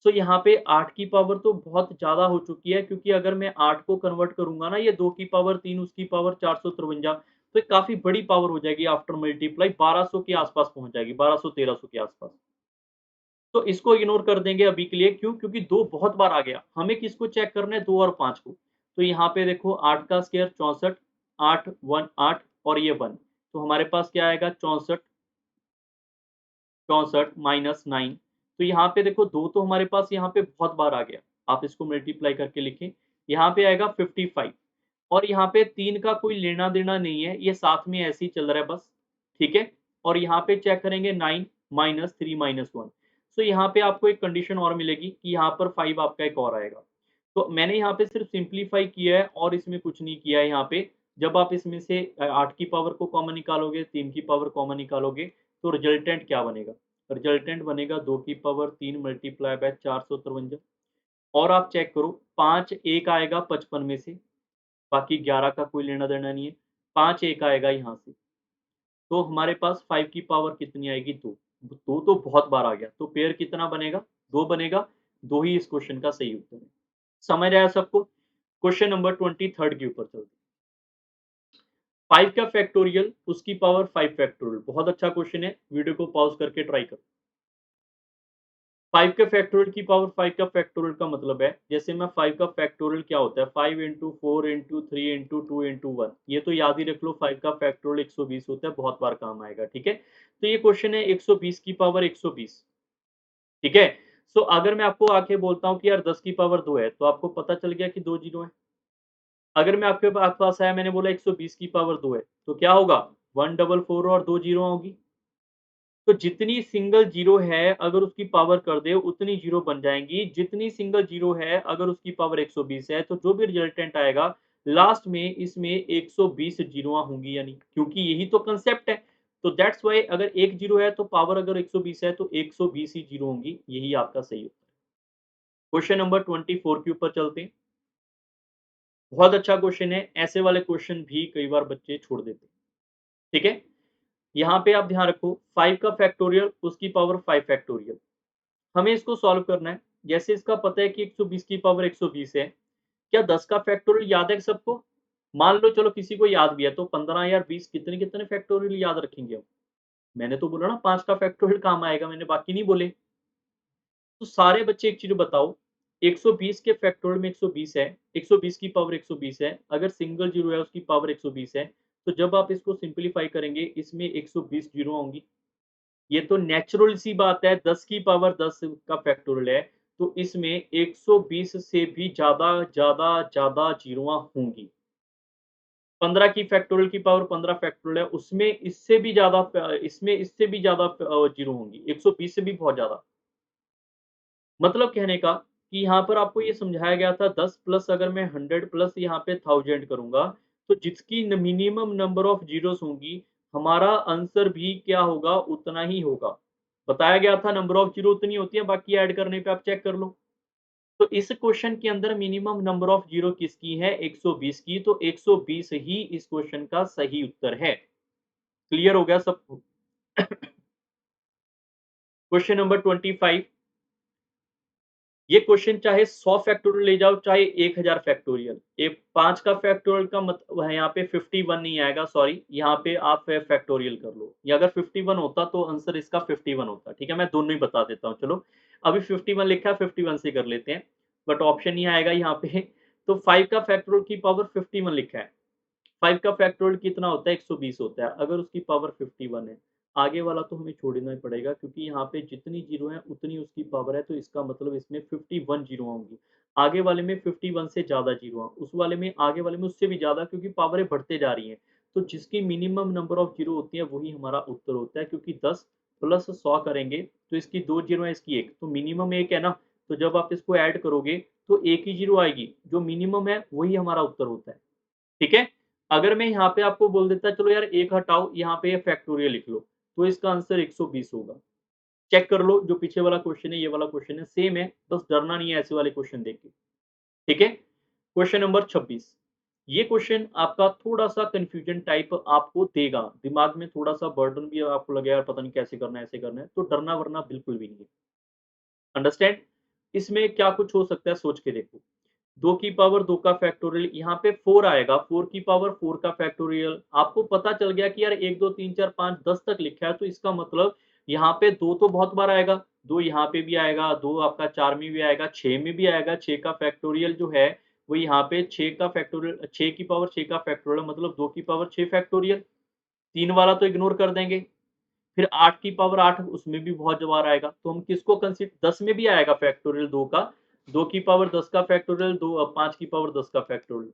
सो यहाँ पे 8 की पावर तो बहुत ज़्यादा हो चुकी है, क्योंकि अगर मैं 8 को कन्वर्ट करूँगा ना, ये 2 की पावर 3 उसकी पावर 453, तो ये काफ़ी बड़ी पावर हो जाएगी आफ्टर मल्टीप्लाई, 1200 के आस-पास पहुँच जाएगी, 1200-1300 के आस-पास। तो इसको इग्नोर कर देंगे अभी के लिए, क्यों? क्योंकि 2 बहुत बार आ गया, हमें किसको चेक करना है, 2 और 5 को। तो यहाँ पे देखो 8 का स्क्वायर 64, 8 1 8 और ये 1, तो हमारे पास क्या आएगा, 64 64 माइनस 9। तो यहाँ पे देखो 2 तो हमारे पास यहाँ पे बहुत बार आ गया। आप इसको मल्टीप्लाई करके लिखें। यहाँ पे आएगा 55 और यहाँ पे 3 का कोई लेना-देना नहीं है, ये साथ में ऐसे ही चल रहा है बस, ठीक है? और यहाँ पे चेक करेंगे 9 माइनस 3 माइनस 1। सो यहाँ पे आपको एक कंडीशन और मिलेगी कि यहाँ पर 5 आपका एक और आएगा। तो मैंने यहाँ पे सिर्फ सिम्प्लीफाई किया है और इसमें कुछ नहीं किया है यहाँ पे। जब आप इसमें से 8 की पावर को कॉमन निकालोगे, 3 की पावर कॉमन निकालोगे, तो रिजल्टेंट क्या बनेगा? रिजल्टेंट बनेगा 2 की पावर 3 मल्टीप्लाई बाय 453। और आप चेक करो 5 एक आएगा 55 में से, बाकी 11 का कोई लेना-देना नहीं है। 5 एक आएगा यहाँ से, तो हमारे पास 5 की पावर कितनी आएगी, 2। 2 तो बहुत बार आ गया, तो पेयर कितना बनेगा? 2 बनेगा, 2 ही इस क्वेश्चन का सही उत्तर है। समझ आया सबको? क्वेश्चन नंबर 23 के ऊपर चलते हैं। 5 का फैक्टोरियल, उसकी पावर 5 फैक्टोरियल, बहुत अच्छा क्वेश्चन है, वीडियो को पॉज़ करके ट्राई करो। 5 के फैक्टोरियल की पावर 5 का फैक्टोरियल का मतलब है, जैसे मैं 5 का फैक्टोरियल क्या होता है, 5 इंटू 4 इंटू 3 इंटू 2 इंटू 1, ये तो याद ही रख लो। 5 का फैक्टोरियल 120 होता है, बहुत बार काम आएगा, ठीक है? तो ये क्वेश्चन है 120 की पावर 120, ठीक है? सो अगर मैं आपको आके बोलता हूँ कि यार 10 की पावर 2 है, तो आपको पता चल गया कि 2 जीरो है। अगर मैं आपके पास आया, मैंने बोला 120 की पावर 2 है, तो क्या होगा, 144 और 2 जीरो होगी। तो जितनी सिंगल जीरो है, अगर उसकी पावर कर दे, उतनी जीरो बन जाएँगी। जितनी सिंगल जीरो है, अगर उसकी पावर 120 है, तो जो भी रिजल्टेंट आएगा, लास्ट में इसमें 120 जीरोआँ होंगी यानी, क्योंकि यही तो कांसेप्ट है। तो दैट्स व्हाई अगर 1 जीरो है, तो पावर अगर 120 है, तो 120 ही जीरो होंगी। यही आपका सही उत्तर है। क्वेश्चन नंबर 24 के ऊपर चलते हैं। बहुत अच्छा क्वेश्चन है, ऐसे वाले क्वेश्चन भी कई बार बच्चे छोड़ देते हैं, ठीक है? यहाँ पे आप ध्यान रखो, 5 का फैक्टोरियल, उसकी पावर 5 फैक्टोरियल। हमें इसको सॉल्व करना है। जैसे इसका पता है कि 120 की पावर 120 है, क्या 10 का फैक्टोरियल याद है सबको? मान लो चलो किसी को याद भी है, तो 15 या 20 कितने-कितने फैक्टोरियल याद रखेंगे हम? मैंने तो बोला ना 5 का फैक्टोरियल काम आएगा, मैंने बाकी नहीं बोले। तो सारे बच्चे एक चीज़ बताओ, 120 के फैक्टोरियल में 120 है, 120 की पावर 120 है, अगर सिंगल ज़ीरो है उसकी पावर 120 है, तो जब आप इसको सिम्प्लीफाई करेंगे, इसमें 120 ज़ीरो होंगी। ये तो नेचुरल सी बात है, 10 की पावर 10 का फैक्टोरियल है, तो इसमें 120 से भी ज़्यादा ज़ीरोआँ होंगी। 15 की फैक्टोरियल की पावर 15 फैक्टोरियल है, उसमें इससे भी ज़्यादा ज़ीरो होंगी, 120 से भी बहुत ज़्यादा। मतलब कहने का कि यहाँ पर आपको ये समझाया गया था, 10 प्लस अगर मैं 100 प्लस यहाँ पे 1000 करूँगा, तो जिसकी मिनिमम नंबर ऑफ ज़ीरोज़ होंगी, हमारा आंसर भी क्या होगा, उतना ही होगा। बताया गया था नंबर ऑफ ज़ीरो उतनी होती है, बाकी ऐड करने पे आप चेक कर लो। तो इस क्वेश्चन के अंदर मिनिमम नंबर ऑफ ज़ीरो किसकी है, 120 की, तो 120 ही इस क्वेश्चन का सही उत्तर है। क्लियर हो गया सबको? क्वेश्चन नंबर 25, ये क्वेश्चन चाहे 100 फैक्टोरियल ले जाओ चाहे 1000 फैक्टोरियल, ये 5 का फैक्टोरियल का मतलब है यहाँ पे 51 नहीं आएगा, सॉरी यहाँ पे आप फैक्टोरियल कर लो। ये अगर 51 होता तो आंसर इसका 51 होता। ठीक है, मैं दोनों ही बता देता हूँ। चलो अभी 51 लिखा है, 51 से कर लेते हैं, बट ऑप्शन नहीं आएगा यहाँ पे। तो 5 का फैक्टोरियल की पावर 51 लिखा है। 5 का फैक्टोरियल कितना होता है? 120 होता है। अगर उसकी पावर 51 है, आगे वाला तो हमें छोड़ना ही पड़ेगा क्योंकि यहाँ पे जितनी जीरो है उतनी उसकी पावर है, तो इसका मतलब इसमें 51 जीरो होंगी। आगे वाले में 51 से ज़्यादा जीरो है, उस वाले में, आगे वाले में उससे भी ज़्यादा, क्योंकि पावरें बढ़ते जा रही हैं। तो जिसकी मिनिमम नंबर ऑफ जीरो होती है वही हमारा उत्तर होता है, क्योंकि 10 प्लस 100 करेंगे तो इसकी 2 जीरो है, इसकी 1, तो मिनिमम 1 है ना। तो जब आप इसको ऐड करोगे तो 1 ही जीरो आएगी, जो मिनिमम है वही हमारा उत्तर होता है। ठीक है? अगर मैं यहाँ पे आपको बोल देता चलो यार 1 हटाओ, यहाँ पे फैक्टोरियल लिख लो, तो इसका आंसर 120 होगा। चेक कर लो, जो पीछे वाला क्वेश्चन है, ये वाला क्वेश्चन है, सेम है, बस डरना नहीं है ऐसे वाले क्वेश्चन देख के। ठीक है? क्वेश्चन नंबर 26, ये क्वेश्चन आपका थोड़ा-सा कन्फ्यूजन टाइप आपको देगा, दिमाग में थोड़ा-सा बर्डन भी आपको लगेगा यार पता नहीं कैसे करना है, ऐसे करना है, तो डरना-वरना बिल्कुल भी नहीं है। अंडरस्टैंड? इसमें क्या कुछ हो सकता है सोच के देखो। 2 की पावर 2 का फैक्टोरियल, यहाँ पे 4 आएगा, 4 की पावर 4 का फैक्टोरियल। आपको पता चल गया कि यार 1, 2, 3, 4, 5, 10 तक लिखा है, तो इसका मतलब यहाँ पे 2 तो बहुत बार आएगा, 2 यहाँ पे भी आएगा, 2 आपका 4 में भी आएगा, 6 में भी आएगा। 6 का फैक्टोरियल जो है, वो यहाँ पे 6 का फैक्टोरियल, 6 की पावर 6 का फैक्टोरियल मतलब 2 की पावर 6 फैक्टोरियल। 3 वाला तो इग्नोर कर देंगे। फिर 8 की पावर 8, उसमें भी बहुत बार आएगा, तो हम किसको 10 में भी आएगा फैक्टोरियल 2 का, 2 की पावर 10 का फैक्टोरियल, 5 की पावर 10 का फैक्टोरियल।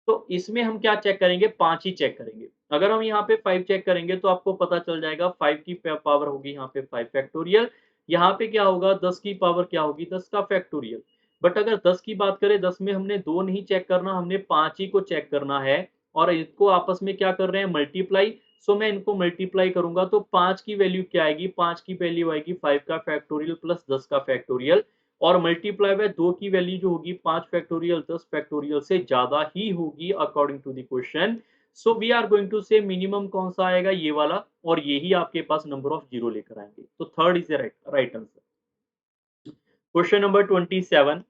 तो इसमें हम क्या चेक करेंगे? 5 ही चेक करेंगे। अगर हम यहाँ पे 5 चेक करेंगे तो आपको पता चल जाएगा 5 की पावर होगी यहाँ पे 5 फैक्टोरियल, यहाँ पे क्या होगा 10 की पावर क्या होगी 10 का फैक्टोरियल। बट अगर 10 की बात करें, 10 में हमने 2 नहीं चेक करना, हमने 5 ही को चेक करना है, और इसको आपस में क्या कर रहे हैं? मल्टीप्लाई। सो मैं इनको मल्टीप्लाई करूंगा तो 5 की वैल्यू क्या आएगी? 5 की वैल्यू आएगी 5 का फैक्टोरियल प्लस 10 का फैक्टोरियल, और मल्टीप्लाई बाय 2 की वैल्यू जो होगी 5 फैक्टोरियल 10 फैक्टोरियल से ज़्यादा ही होगी according to the question. So we are going to say minimum कौन-सा आएगा? ये वाला, और ये ही आपके पास नंबर ऑफ ज़ीरो लेकर आएँगे। तो third is the right answer. Question number 27,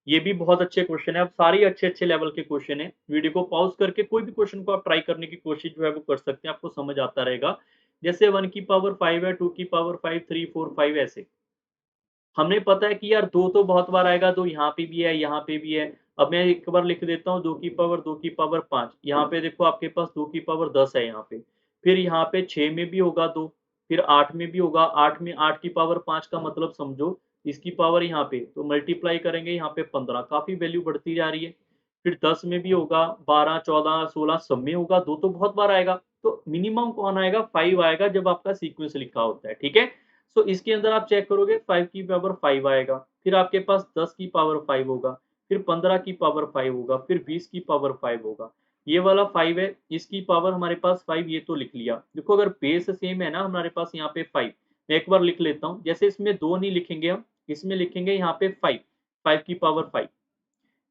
ये भी बहुत अच्छे क्वेश्चन है। अब सारे ही अच्छे-अच्छे लेवल के क्वेश्चन हैं। वीडियो को पॉज़ करके कोई भी क्वेश्चन को आप ट्राई करने की कोशिश जो है वो कर सकते हैं, आपको समझ आता रहेगा। जैसे 1 की पावर 5 है, 2 की पावर 5, 3, 4, 5 ऐसे। हमें पता है कि यार 2 तो बहुत बार आएगा, 2 यहाँ पे भी है, यहाँ पे भी है। अब मैं एक बार लिख देता हूँ 2 की पावर 2 की पावर 5, यहाँ पे देखो आपके पास 2 की पावर 10 है यहाँ पे। फिर यहाँ पे 6 में भी होगा 2, फिर 8 में भी होगा, 8 में 8 की पावर 5 का मतलब समझो इसकी पावर यहाँ पे, तो मल्टीप्लाई करेंगे यहाँ पे 15, काफ़ी वैल्यू बढ़ती जा रही है। फिर 10 में भी होगा, 12, 14, 16 सब में होगा, 2 तो बहुत बार आएगा। तो मिनिमम कौन आएगा? 5 आएगा जब आपका सीक्वेंस लिखा होता है, ठीक है? सो इसके अंदर आप चेक करोगे 5 की पावर 5 आएगा, फिर आपके पास 10 की पावर 5 होगा, फिर 15 की पावर 5 होगा, फिर 20 की पावर 5 होगा। ये वाला 5 है, इसकी पावर हमारे पास 5, ये तो लिख लिया। देखो अगर बेस सेम है ना हमारे पास यहाँ पे 5, मैं एक बार लिख लेता हूँ। जैसे इसमें 2 नहीं लिखेंगे हम, इसमें लिखेंगे यहाँ पे 5, 5 की पावर 5।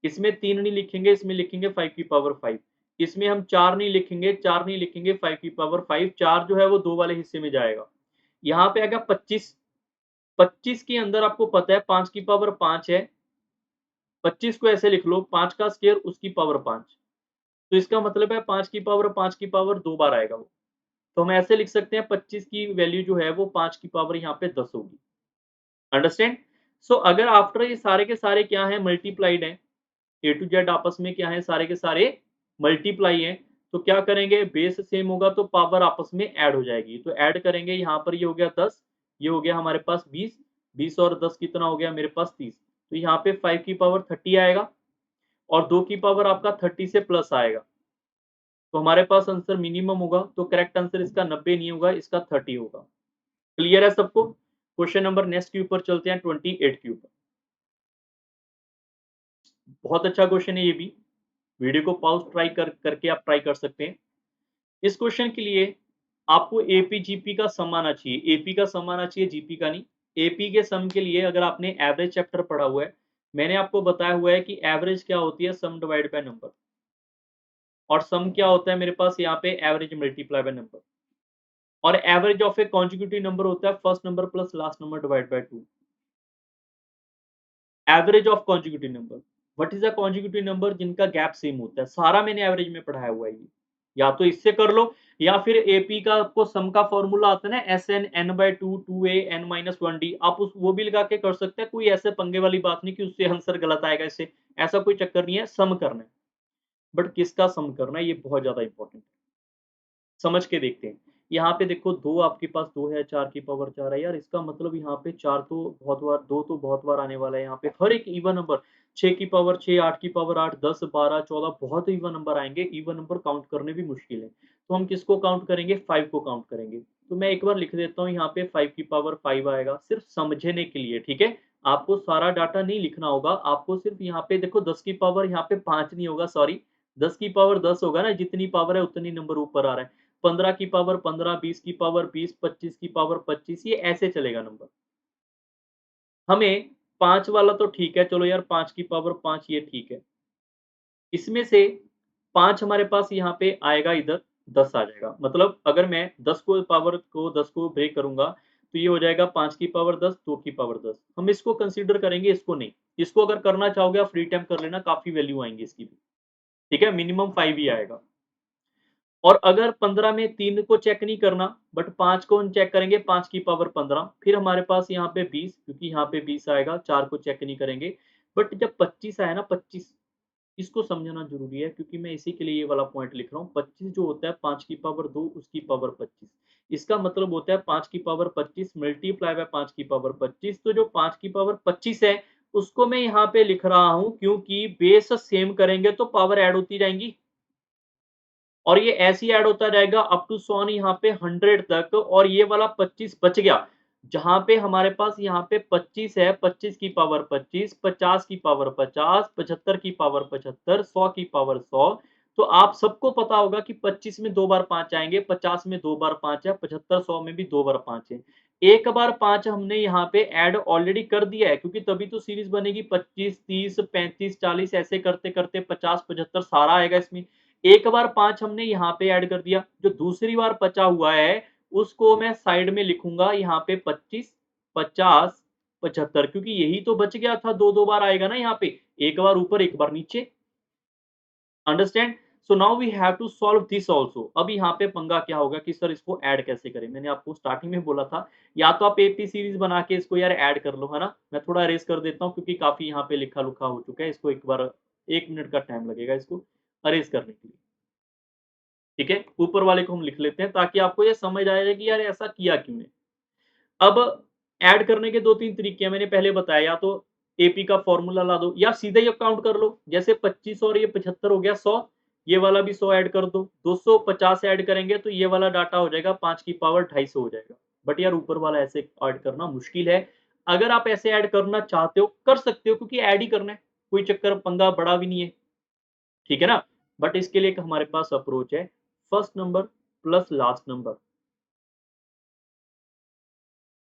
इसमें 3 नहीं लिखेंगे, इसमें लिखेंगे 5 की पावर 5। इसमें हम 4 नहीं लिखेंगे, 4 नहीं लिखेंगे 5 की पावर 5, 4 जो है वो 2 वाले हिस्से में जाएगा। यहाँ पे आएगा 25, 25 के अंदर आपको पता है 5 की पावर 5 है, 25 को ऐसे लिख लो 5 का स्क्वायर उसकी पावर 5। तो इसका मतलब है 5 की पावर 5 की पावर 2 बार आएगा वो। तो हम ऐसे लिख सकते हैं 25 की वैल्यू जो है वो 5 की पावर यहाँ पे 10 होगी। अंडरस्टैंड? सो अगर आफ्टर ये सारे के सारे क्या हैं? मल्टीप्लाइड हैं। ए टू जेड आपस में क्या है? सारे के सारे मल्टीप्लाई हैं। तो क्या करेंगे? बेस सेम होगा तो पावर आपस में ऐड हो जाएगी। तो ऐड करेंगे, यहाँ पर ये हो गया 10, ये हो गया हमारे पास 20, 20 और 10 कितना हो गया मेरे पास 30। तो यहाँ पे 5 की पावर 30 आएगा, और 2 की पावर आपका 30 से प्लस आएगा। तो हमारे पास आंसर मिनिमम होगा, तो करेक्ट आंसर इसका 90 नहीं होगा, इसका 30 होगा। क्लियर है सबको? क्वेश्चन नंबर नेक्स्ट के ऊपर चलते हैं, 28 के ऊपर। बहुत अच्छा क्वेश्चन है ये भी। वीडियो को पॉज़ करके आप ट्राई कर सकते हैं। इस क्वेश्चन के लिए आपको एपी जीपी का सम आना चाहिए, एपी का सम आना चाहिए, जीपी का नहीं। एपी के सम के लिए अगर आपने एवरेज चैप्टर पढ़ा हुआ है, मैंने आपको बताया हुआ है कि एवरेज क्या होती है? सम डिवाइड बाय नंबर, और सम क्या होता है मेरे पास यहाँ पे? Average multiply by number. और average of a consecutive number होता है first number plus last number divide by 2। Average of consecutive number, what is a consecutive number जिनका गैप सेम होता है, सारा मैंने एवरेज में पढ़ाया हुआ है ये। या तो इससे कर लो, या फिर एपी का आपको सम का फॉर्मूला आता है ना, S N N by two two A N minus one D, आप उस वो भी लगा के कर सकते हैं। कोई ऐसे पंगे वाली बात नहीं कि उससे आंसर गलत आएगा, इससे ऐसा कोई चक्कर नहीं है। सम करना है, बट किसका सम करना है ये बहुत ज्यादा इंपॉर्टेंट है। समझ के देखते हैं। यहाँ पे देखो 2 आपके पास 2 है, 4 की पावर 4 है यार, इसका मतलब यहाँ पे 4 तो बहुत बार, 2 तो बहुत बार आने वाला है यहाँ पे। हर एक इवन नंबर 6 की पावर 6, 8 की पावर 8, 10, 12, 14 बहुत इवन नंबर आएँगे। इवन नंबर काउंट करने भी मुश्किल है। तो हम किसको काउंट करेंगे? 5 को काउंट करेंगे। तो मैं एक बार लिख देता हूँ यहाँ पे 5 की पावर 5 आएगा, सिर्फ समझने के लिए, ठीक है? आपको सारा डाटा नहीं लिखना होगा, आपको सिर्फ यहाँ पे देखो 10 की पावर यहाँ पे 5 नहीं होगा, सॉरी 10 की पावर 10 होगा ना, जितनी पावर है उतनी नंबर ऊपर आ रहा है। 15 की पावर 15, 20 की पावर 20, 25 की पावर 25, ये ऐसे चलेगा नंबर। हमें 5 वाला तो ठीक है, चलो यार 5 की पावर 5 ये ठीक है। इसमें से 5 हमारे पास यहाँ पे आएगा, इधर 10 आ जाएगा। मतलब अगर मैं 10 को पावर को 10 को ब्रेक करूँगा, तो ये हो जाएगा 5 की पावर 10, 2 की पावर 10। हम इसको कंसीडर करेंगे, इसको नहीं। इसको अगर करना चाहोगे आप फ्री टाइम कर लेना, काफ़ी वैल्यू आएँगी इसकी भी। ठीक है? मिनिमम 5 ही आएगा। और अगर 15 में 3 को चेक नहीं करना, बट 5 को हम चेक करेंगे, 5 की पावर 15, फिर हमारे पास यहाँ पे 20, क्योंकि यहाँ पे 20 आएगा, 4 को चेक नहीं करेंगे। बट जब 25 आया ना, 25, इसको समझना ज़रूरी है, क्योंकि मैं इसी के लिए ये वाला पॉइंट लिख रहा हूँ। 25 जो होता है 5 की पावर 2, उसकी पावर 25। इसका मतलब होता है 5 की पावर 25 मल्टीप्लाई बाय 5 की पावर 25। तो जो 5 की पावर 25 है, उसको मैं यहाँ पे लिख रहा हूँ, क्योंकि बेस सेम करेंगे तो पावर ऐड होती जाएँगी। और ये ऐसे ही ऐड होता जाएगा अप टू सोन यहाँ पे 100 तक, और ये वाला 25 बच गया। जहाँ पे हमारे पास यहाँ पे 25 है, 25 की पावर 25, 50 की पावर 50, 75 की पावर 75, 100 की पावर 100। तो आप सबको पता होगा कि 25 में 2 बार 5 आएँगे, 50 में 2 बार 5 है, 75, 100 में भी 2 बार 5 है। एक बार 5 हमने यहाँ पे ऐड ऑलरेडी कर दिया है, क्योंकि तभी तो सीरीज़ बनेगी। 25, 30, 35, 40 ऐसे करते-करते 50, 75 सारा आएगा इसमें। एक बार 5 हमने यहाँ पे ऐड कर दिया, जो दूसरी बार बचा हुआ है, उसको मैं साइड में लिखूँगा यहाँ पे 25, 50, 75, क्योंकि यही तो बच गया था, 2-2 बार आएगा ना यहाँ पे, एक बार ऊपर, एक बार नीचे। Understand? So now we have to solve this also. अब यहाँ पे पंगा क्या होगा कि सर इसको ऐड कैसे करें? मैंने आपको स्टार्टिंग में बोला था, या तो आप एपी सीरीज़ बना के इसको यार ऐड कर लो, है ना? मैं थोड़ा अरेज़ कर देता हूँ, क्योंकि काफ़ी यहाँ पे लिखा-लुखा हो चुका है। इसको एक बार 1 मिनट का टाइम लगेगा इसको अरेज़ करने के लिए। ठीक है? ऊपर वाले को हम लिख लेते हैं, ताकि आपको ये समझ आ जाए कि यार ऐसा किया क्यों है। अब ऐड करने के 2-3 तरीके हैं, मैंने पहले बताया, या तो एपी का फ़ॉर्मूला ला दो, या सीधे ही आप काउंट कर लो। जैसे 25 और ये 75 हो गया 100, ये वाला भी 100 ऐड कर दो। 250 ऐड करेंगे तो ये वाला डाटा हो जाएगा 5 की पावर 250 हो जाएगा। बट यार ऊपर वाला ऐसे ऐड करना मुश्किल है। अगर आप ऐसे ऐड करना चाहते हो, कर सकते हो, क्योंकि ऐड ही करना है, कोई चक्कर पंगा बड़ा भी नहीं है। ठीक है ना? बट इसके लिए एक हमारे पास अप्रोच है, first number plus last number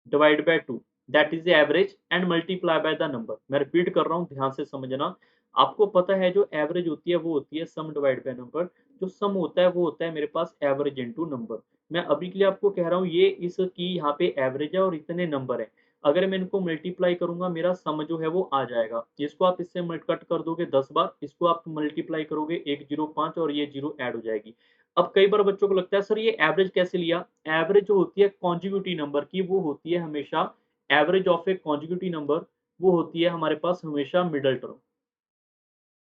divide by 2, that is the average and multiply by the number. मैं रिपीट कर रहा हूँ, ध्यान से समझना। आपको पता है जो एवरेज होती है वो होती है सम डिवाइड बाय नंबर। जो सम होता है वो होता है मेरे पास एवरेज इनटू नंबर। मैं अभी के लिए आपको कह रहा हूँ ये इसकी यहाँ पे एवरेज है और इतने नंबर है। अगर मैं इनको मल्टीप्लाई करूंगा, मेरा सम जो है वो आ जाएगा, जिसको आप इससे कट कर दोगे 10 बार, इसको आप मल्टीप्लाई करोगे 105 और ये जीरो ऐड हो जाएगी। अब कई बार बच्चों को लगता है सर ये एवरेज कैसे लिया? एवरेज जो होती है कॉन्जिक्यूटिव नंबर की, वो होती है हमेशा, average of a consecutive number वो होती है हमारे पास हमेशा मिडल टर्म,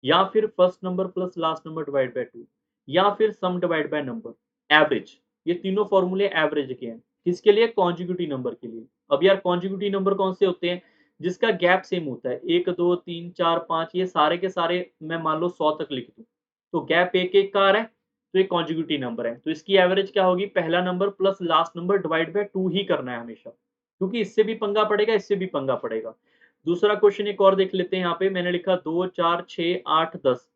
या फिर first number plus last number divide by 2, या फिर सम डिवाइड बाय नंबर। एवरेज, ये तीनों फॉर्मूले एवरेज के हैं। किसके लिए? कॉन्जिक्यूटिव नंबर के लिए। अब यार कॉन्जिक्यूटिव नंबर कौन से होते हैं? जिसका गैप सेम होता है, 1, 2, 3, 4, 5, ये सारे के सारे मैं मान लो 100 तक लिख दूं, तो गैप एक एक का आ रहा है, तो ये कॉन्जिक्यूटिव नंबर है। तो इसकी एवरेज क्या होगी? पहला number plus last number divide by 2 ही करना है हमेशा, क्योंकि इससे भी पंगा पड़ेगा, इससे भी पंगा पड़ेगा। दूसरा क्वेश्चन एक और देख लेते हैं। यहाँ पे मैंने लिखा 2, 4, 6, 8, 10।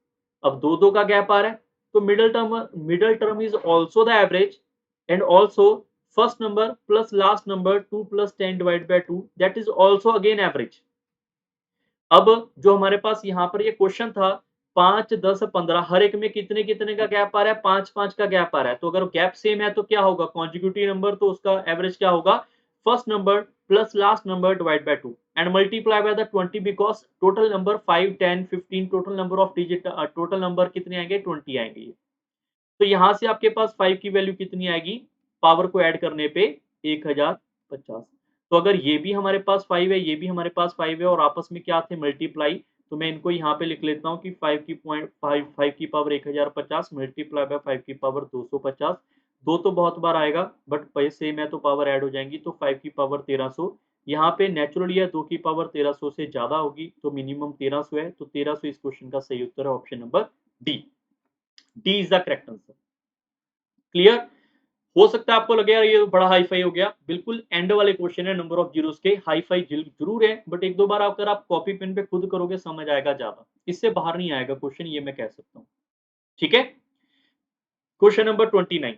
अब 2-2 का गैप आ रहा है, तो middle term is also the average, and also first number plus last number 2 plus 10 divide by 2, that is also again average. अब जो हमारे पास यहाँ पर ये क्वेश्चन था, 5, 10, 15 हर एक में कितने कितने का गैप आ रहा है, 5 5 का गैप आ रहा है। तो अगर गैप सेम है तो क्या होगा, कॉन्जिक्यूटिव नंबर, तो उसका एवरेज क्या होगा, first number plus last number divide by 2 and multiply by the 20 because total number 5 10 15 total number of digit, total number कितने आएंगे, 20 आएंगे। तो यहां से आपके पास 5 की वैल्यू कितनी आएगी, पावर को ऐड करने पे 1050। तो अगर ये भी हमारे पास 5 है, ये भी हमारे पास 5 है और आपस में क्या थे, मल्टीप्लाई, तो मैं इनको यहाँ पे लिख लेता हूँ कि 5 की पॉइंट 5 की पावर 1050 मल्टीप्लाई बाय 5 की पावर 250। दो तो बहुत बार आएगा बट सेम है तो पावर ऐड हो जाएंगी, तो 5 की पावर 1300। यहाँ पे नेचुरली है 2 की पावर 1300 से ज्यादा होगी, तो मिनिमम 1300 है, तो 1300 इस क्वेश्चन का सही उत्तर है option number D. D is the correct answer. Clear. हो सकता है आपको लगे यार ये बड़ा हाई फाई हो गया, बिल्कुल एंड वाले क्वेश्चन है, नंबर ऑफ जीरोस के हाई फाई जरूर है, बट एक दो बार अगर आप कॉपी पेन पे खुद करोगे समझ आएगा ज्यादा, इससे बाहर नहीं आएगा क्वेश्चन, ये मैं कह सकता हूं। ठीक है, क्वेश्चन नंबर 29।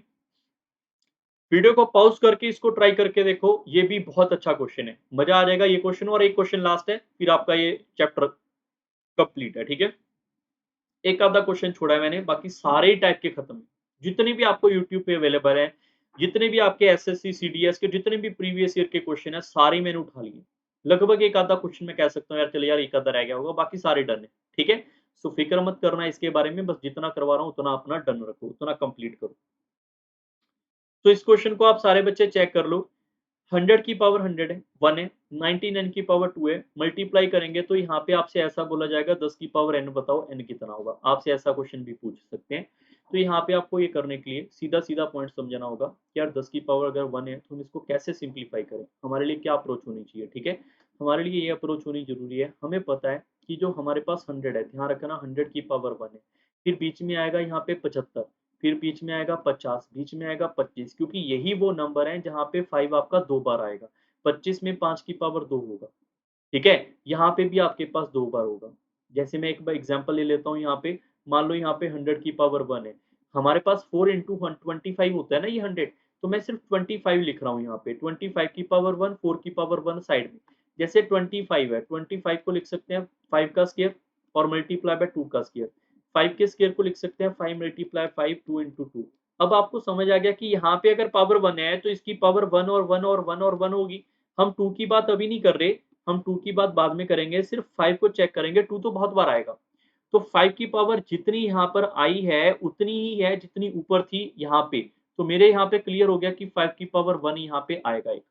वीडियो को पॉज करके इसको ट्राई करके देखो, ये भी बहुत अच्छा क्वेश्चन है, मजा आ जाएगा ये क्वेश्चन, और एक क्वेश्चन लास्ट है फिर आपका ये चैप्टर कंप्लीट है। ठीक है, एक आधा क्वेश्चन छोड़ा है मैंने, बाकी सारे टाइप के खत्म है, जितने भी आपको यूट्यूब पे अवेलेबल है, जितने भी आपके एसएससी सीडीएस के जितने भी प्रीवियस ईयर के क्वेश्चन है सारे मैंने उठा लिए। लगभग एक आधा क्वेश्चन मैं कह सकता हूँ यार चले यार एक आधा रह गया होगा, बाकी सारे डन है। ठीक है, सो फिक्र मत करना इसके बारे में, बस जितना करवा रहा हूँ उतना अपना डन रखो, उतना कंप्लीट करो। तो इस क्वेश्चन को आप सारे बच्चे चेक कर लो। 100 की पावर 100 है, 1 है, 99 की पावर 2 है, मल्टीप्लाई करेंगे तो यहाँ पे आपसे ऐसा बोला जाएगा 10 की पावर n बताओ n कितना होगा, आपसे ऐसा क्वेश्चन भी पूछ सकते हैं। तो यहाँ पे आपको ये करने के लिए सीधा सीधा पॉइंट समझना होगा कि यार 10 की पावर अगर 1 है तो हम इसको कैसे सिंप्लीफाई करें, हमारे लिए क्या अप्रोच होनी चाहिए। ठीक है, हमारे लिए ये अप्रोच होनी जरूरी है, हमें पता है कि जो हमारे पास 100 है, ध्यान रखना 100 की पावर 1 है, फिर बीच में आएगा यहाँ पे 75, फिर बीच में आएगा 50, बीच में आएगा 25, क्योंकि यही वो नंबर है जहाँ पे 5 आपका दो बार आएगा, 25 में 5 की पावर 2 होगा। ठीक है, यहाँ पे भी आपके पास दो बार होगा। जैसे मैं एक बार एग्जांपल ले लेता हूँ, यहाँ पे मान लो यहाँ पे 100 की पावर 1 है, हमारे पास 4 इंटू 25 होता है ना ये 100, तो मैं सिर्फ 25 लिख रहा हूँ यहाँ पे, 25 की पावर 1, 4 की पावर 1 साइड में। जैसे 25 है, 25 को लिख सकते हैं 5 का स्केयर और मल्टीप्लाई बाय 2 का स्केयर, 5 के स्केयर को लिख सकते हैं 5 मल्टीप्लाई 5 2 इंटू 2। अब आपको समझ आ गया कि यहाँ पे अगर पावर 1 है तो इसकी पावर 1 और 1 और 1 और 1 होगी। हम 2 की बात अभी नहीं कर रहे, हम 2 की बात बाद में करेंगे, सिर्फ 5 को चेक करेंगे, 2 तो बहुत बार आएगा। तो 5 की पावर जितनी यहाँ पर आई है उतनी ही है जितनी ऊपर थी यहाँ पे, तो मेरे यहाँ पे क्लियर हो गया कि 5 की पावर 1 यहाँ पे आएगा एक।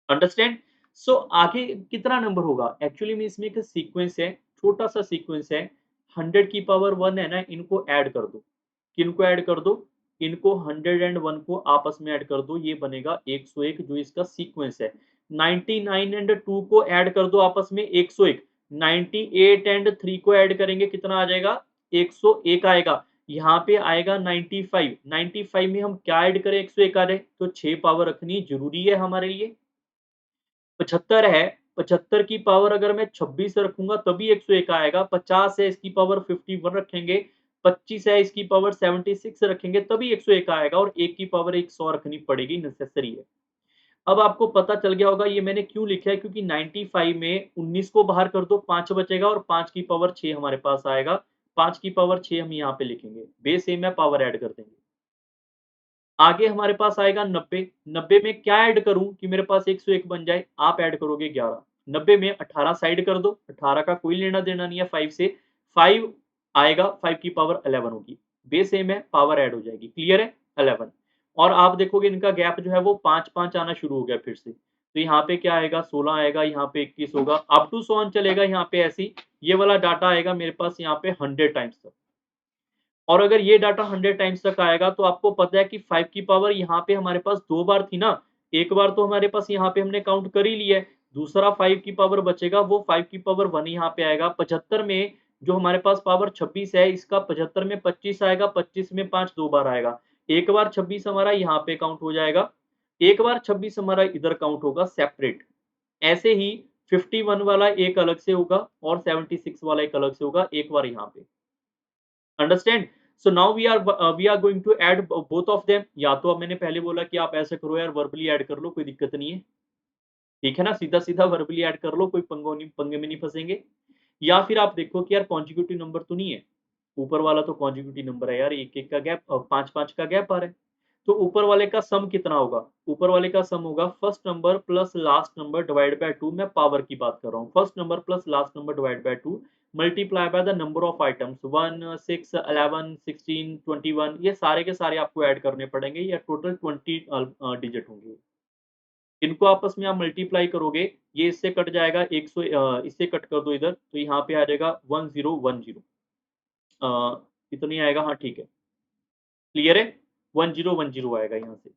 अंडरस्टैंड। सो आगे कितना नंबर होगा, एक्चुअली में इसमें एक सीक्वेंस है, छोटा सा सीक्वेंस है। 100 की पावर 1 है ना, इनको ऐड कर दो, किनको ऐड कर दो, इनको 101 को आपस में ऐड कर दो, ये बनेगा 101 जो इसका सीक्वेंस है। 99 एंड 2 को ऐड कर दो आपस में 101, 98 एंड 3 को ऐड करेंगे कितना आ जाएगा, 101 आएगा। यहाँ पे आएगा 95, 95 में हम क्या ऐड करें, 101 आ रहे, तो 6 पावर रखनी जरूरी है हमारे लिए। 75 है, 75 की पावर अगर मैं 26 रखूंगा तभी 101 आएगा, 50 है इसकी पावर 51 रखेंगे, 25 है इसकी पावर 76 रखेंगे तभी 101 आएगा, और एक की पावर 100 रखनी पड़ेगी, नेसेसरी है। अब आपको पता चल गया होगा ये मैंने क्यों लिखा है, क्योंकि 95 में 19 को बाहर कर दो 5 बचेगा और 5 की पावर 6 हमारे पास आएगा, 5 की पावर 6 हम यहाँ पे लिखेंगे, बेस सेम है पावर ऐड कर देंगे। आगे हमारे पास आएगा 90, 90 में क्या ऐड करूं कि मेरे पास 101 बन जाए, आप ऐड करोगे 11, 90 में 18 साइड कर दो, 18 का कोई लेना देना नहीं है 5 से, 5 आएगा, 5 की पावर 11 होगी, बेस सेम है पावर ऐड हो जाएगी, क्लियर है 11। और आप देखोगे इनका गैप जो है वो 5 5 आना शुरू हो गया फिर से, तो यहाँ पे क्या आएगा 16 आएगा, यहाँ पे 21 होगा, अप टू सो ऑन चलेगा यहाँ पे ऐसी, ये वाला डाटा आएगा मेरे पास यहाँ पे 100 टाइम्स तक। और अगर ये डाटा 100 टाइम्स तक आएगा तो आपको पता है कि 5 की पावर यहाँ पे हमारे पास दो बार थी ना, एक बार तो हमारे पास यहाँ पे हमने काउंट कर ही लिया है, दूसरा 5 की पावर बचेगा वो 5 की पावर 1 यहाँ पे आएगा। 75 में जो हमारे पास पावर 26 है, इसका 75 में 25 आएगा, 25 में 5 दो बार आएगा, एक बार 26 हमारा यहाँ पे काउंट हो जाएगा, एक बार 26 हमारा इधर काउंट होगा सेपरेट। ऐसे ही 51 वाला एक अलग से होगा और 76 वाला एक अलग से होगा, एक बार यहाँ पे। Understand. So now we are going to add both of them, या तो अब मैंने पहले बोला कि आप ऐसे करो यार वर्बली ऐड कर लो, कोई दिक्कत नहीं है, ठीक है ना, सीधा सीधा वर्बली ऐड कर लो, कोई पंगे में नहीं फंसेंगे। या फिर आप देखो कि यार कॉन्जिक्यूटिव नंबर तो नहीं है, ऊपर वाला तो कॉन्जिक्यूटिव नंबर है यार, एक एक का गैप, 5-5 का गैप आ रहा है, तो ऊपर वाले का सम कितना होगा? ऊपर वाले का सम होगा first number plus last number divide by 2, मैं पावर की बात कर रहा हूँ, first number plus last number divide by 2 multiply by the number of items 1, 6, 11, 16, 21, ये सारे के सारे आपको ऐड करने पड़ेंगे, या टोटल 20 डिजिट होंगे। इनको आपस में आप मल्टीप्लाई करोगे, ये इससे कट जाएगा 100, इससे कट कर दो इधर, तो यहाँ पे आ जाएगा 1010, इतनी आएगा, हाँ ठीक है, क्लियर है? 1010 आएगा यहाँ से।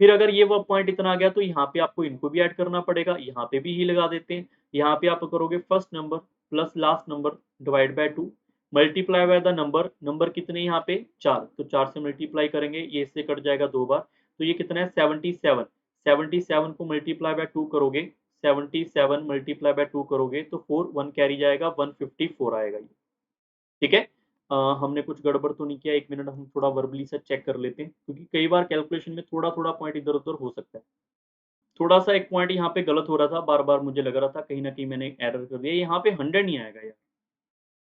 फिर अगर ये वो पॉइंट इतना आ गया तो यहाँ पे आपको इनको भी ऐड करना पड़ेगा, यहाँ पे भी ही लगा देते हैं। यहाँ पे आप करोगे first number plus last number divide by 2 multiply by the number, number कितने यहाँ पे 4, तो 4 से मल्टीप्लाई करेंगे, ये इससे कट जाएगा 2 बार, तो ये कितना है 77, 77 को मल्टीप्लाई बाय 2 करोगे, 77 मल्टीप्लाई बाय 2 करोगे तो 4, 1 कैरी जाएगा, 154 आएगा ये, ठीक है? हमने कुछ गड़बड़ तो नहीं किया, 1 मिनट हम थोड़ा वर्बली से चेक कर लेते हैं, क्योंकि कई बार कैलकुलेशन में थोड़ा-थोड़ा पॉइंट इधर-उधर हो सकता है। थोड़ा-सा एक पॉइंट यहाँ पे गलत हो रहा था, बार-बार मुझे लग रहा था कहीं न कहीं मैंने एरर कर दिया, यहाँ पे 100 नहीं आएगा यार,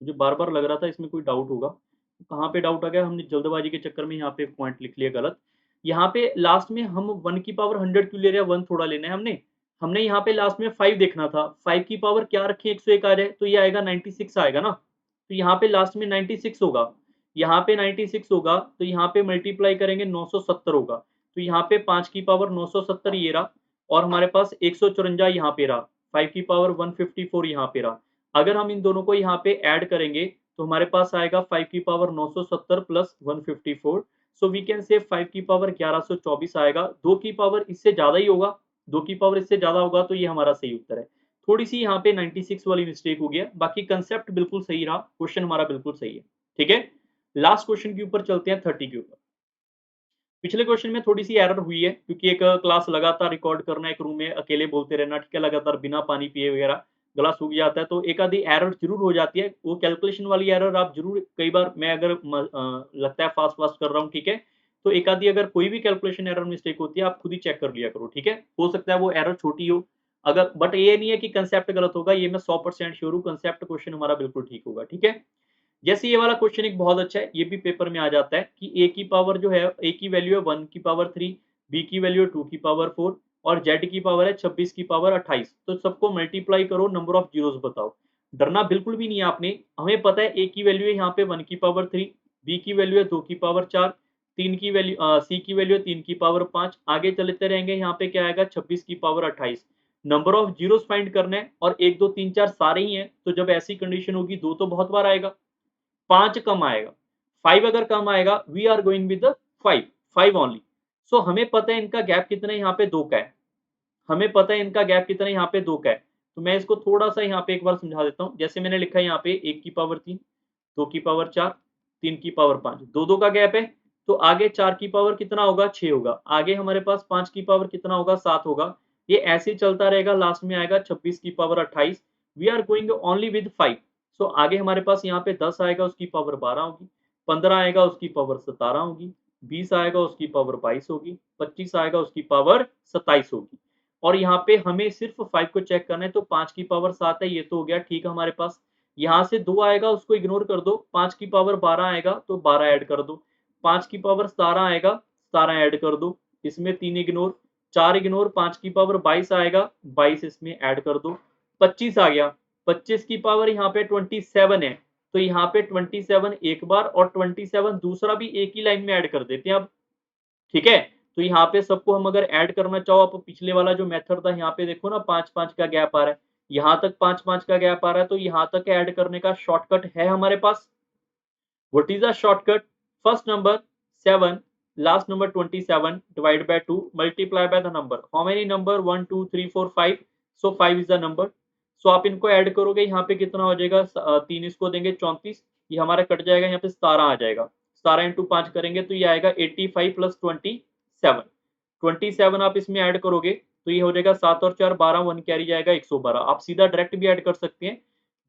मुझे बार-बार लग रहा था इसमें कोई डाउट होगा। कहाँ पे डाउट आ गया, हमने जल्दबाजी के चक्कर में यहाँ पे पॉइंट लिख लिया गलत। यहाँ पे लास्ट में हम 1 की पावर 100 क्यों ले रहे हैं, 1 थोड़ा लेना है हमने। हमने यहाँ पे लास्ट में 5 देखना था, 5 की पावर क्या रखें 101 आ जाए, तो ये आएगा 96 आएगा ना। तो यहाँ पे लास्ट में 96 होगा, यहाँ पे 96 होगा, तो यहाँ पे मल्टीप्लाई करेंगे 970 होगा। तो यहाँ पे 5 की पावर 970 ये रहा, और हमारे पास 154 यहाँ पे रहा, 5 की पावर 154 यहाँ पे रहा। अगर हम इन दोनों को यहाँ पे ऐड करेंगे तो हमारे पास आएगा 5 की power 970 plus 154, so we can say 5 की पावर 1124 आएगा। 2 की पावर इससे ज़्यादा ही होगा, 2 की पावर इससे ज़्यादा होगा, तो ये हमारा सही उत्तर है। थोड़ी-सी यहाँ पे 96 वाली मिस्टेक हो गया, बाकी कांसेप्ट बिल्कुल सही रहा, क्वेश्चन हमारा बिल्कुल सही है, ठीक है? लास्ट क्वेश्चन के ऊपर चलते हैं, 30 के ऊपर। पिछले क्वेश्चन में थोड़ी-सी एरर हुई है, क्योंकि एक क्लास लगातार रिकॉर्ड करना, एक रूम में अकेले बोलते रहना, ठीक है, लगातार बिना पानी पिए वगैरह, गला सूख जाता है, तो एक आधी एरर ज़रूर हो जाती है। वो कैलकुलेशन वाली एरर आप ज़रूर, कई बार मैं अगर लगता है फ़ास्ट-फ़ास्ट कर रहा हूँ, ठीक है, तो एक आधी अगर कोई भी कैलकुलेशन एरर मिस्टेक होती है, आप खुद ही चेक कर लिया करो, ठीक है? हो सकता है वो एरर छोटी हो, अगर, बट ये नहीं है कि कांसेप्ट गलत होगा, ये मैं 100% श्योर हूँ, कांसेप्ट क्वेश्चन हमारा बिल्कुल ठीक होगा, ठीक है? जैसे ये वाला क्वेश्चन एक बहुत अच्छा है, ये भी पेपर में आ जाता है कि a की पावर जो है, a की वैल्यू है 1 की पावर 3, b की वैल्यू है 2 की पावर 4 और z की पावर है 26 की पावर 28, तो सबको मल्टीप्लाई करो, नंबर ऑफ जीरोस बताओ। डरना बिल्कुल भी नहीं है आपने, हमें पता है a की वैल्यू है यहाँ पे 1 की पावर 3, b की वैल्यू है 2 की पावर 4, 3 की वैल्यू c की वैल्यू है 3 की पावर 5, आगे चलते रहेंगे, यहाँ पे क्या आएगा 26 की power 28। Number of zeros find करना है, और 1 2 3 4 सारे ही हैं, तो जब ऐसी कंडीशन होगी 2 तो बहुत बार आएगा, 5 कम आएगा, 5 अगर कम आएगा, we are going with the 5, 5 only. So हमें पता है इनका गैप कितना है, यहाँ पे 2 का है, हमें पता है इनका गैप कितना है, यहाँ पे 2 का है। तो मैं इसको थोड़ा-सा यहाँ पे एक बार समझा देता हूँ। जैसे मैंने लिखा है यहाँ पे 1 की पावर 3, 2 की पावर 4, 3 की पावर 5, 2-2 का गैप है, तो आगे 4 की पावर कितना होगा, 6 होगा। आगे हमारे पास 5 की पावर कितना होगा, 7 होगा। ये ऐसे ही चलता रहेगा, लास्ट में आएगा 26 की power 28। We are going only with 5। So आगे हमारे पास यहाँ पे 10 आएगा, उसकी पावर 12 होगी, 15 आएगा, उसकी पावर 17 होगी, 20 आएगा, उसकी पावर 22 होगी, 25 आएगा, उसकी पावर 27 होगी। और यहाँ पे हमें सिर्फ 5 को चेक करना है, तो 5 की पावर 7 है, ये तो हो गया ठीक है हमारे पास। यहाँ से 2 आएगा, उसको इग्नोर कर दो, 5 की पावर 12 आएगा, तो 12 ऐड कर दो, 5 की पावर 17 आएगा, 17 ऐड कर दो, इसमें 3 इग्नोर, 4 इग्नोर, 5 की पावर 22 आएगा, 22 इसमें ऐड कर दो, 25 आ गया, 25 की पावर यहाँ पे 27 है, तो यहाँ पे 27 एक बार और 27 दूसरा भी एक ही लाइन में ऐड कर देते हैं अब, ठीक है? तो यहाँ पे सबको हम अगर ऐड करना चाहो, आप पिछले वाला जो मेथड था, यहाँ पे देखो ना 5-5 का गैप आ रहा है, यहाँ तक 5-5 का गैप आ रहा है, तो यहाँ तक ऐड करने का शॉर्टकट है हमारे पास। What is the shortcut? First number 7, last number 27 divided by 2 multiply by the number. How many number? 1 2 3 4 5. So 5 is the number. So आप इनको ऐड करोगे, यहाँ पे कितना हो जाएगा, 3 इसको देंगे 34, ये हमारा कट जाएगा, यहाँ पे 17 आ जाएगा, 17 इंटू 5 करेंगे तो ये आएगा 85 प्लस 27, 27 आप इसमें ऐड करोगे तो ये हो जाएगा 7 और 4 12, 1 कैरी जाएगा 112। आप सीधा डायरेक्ट भी ऐड कर सकते हैं,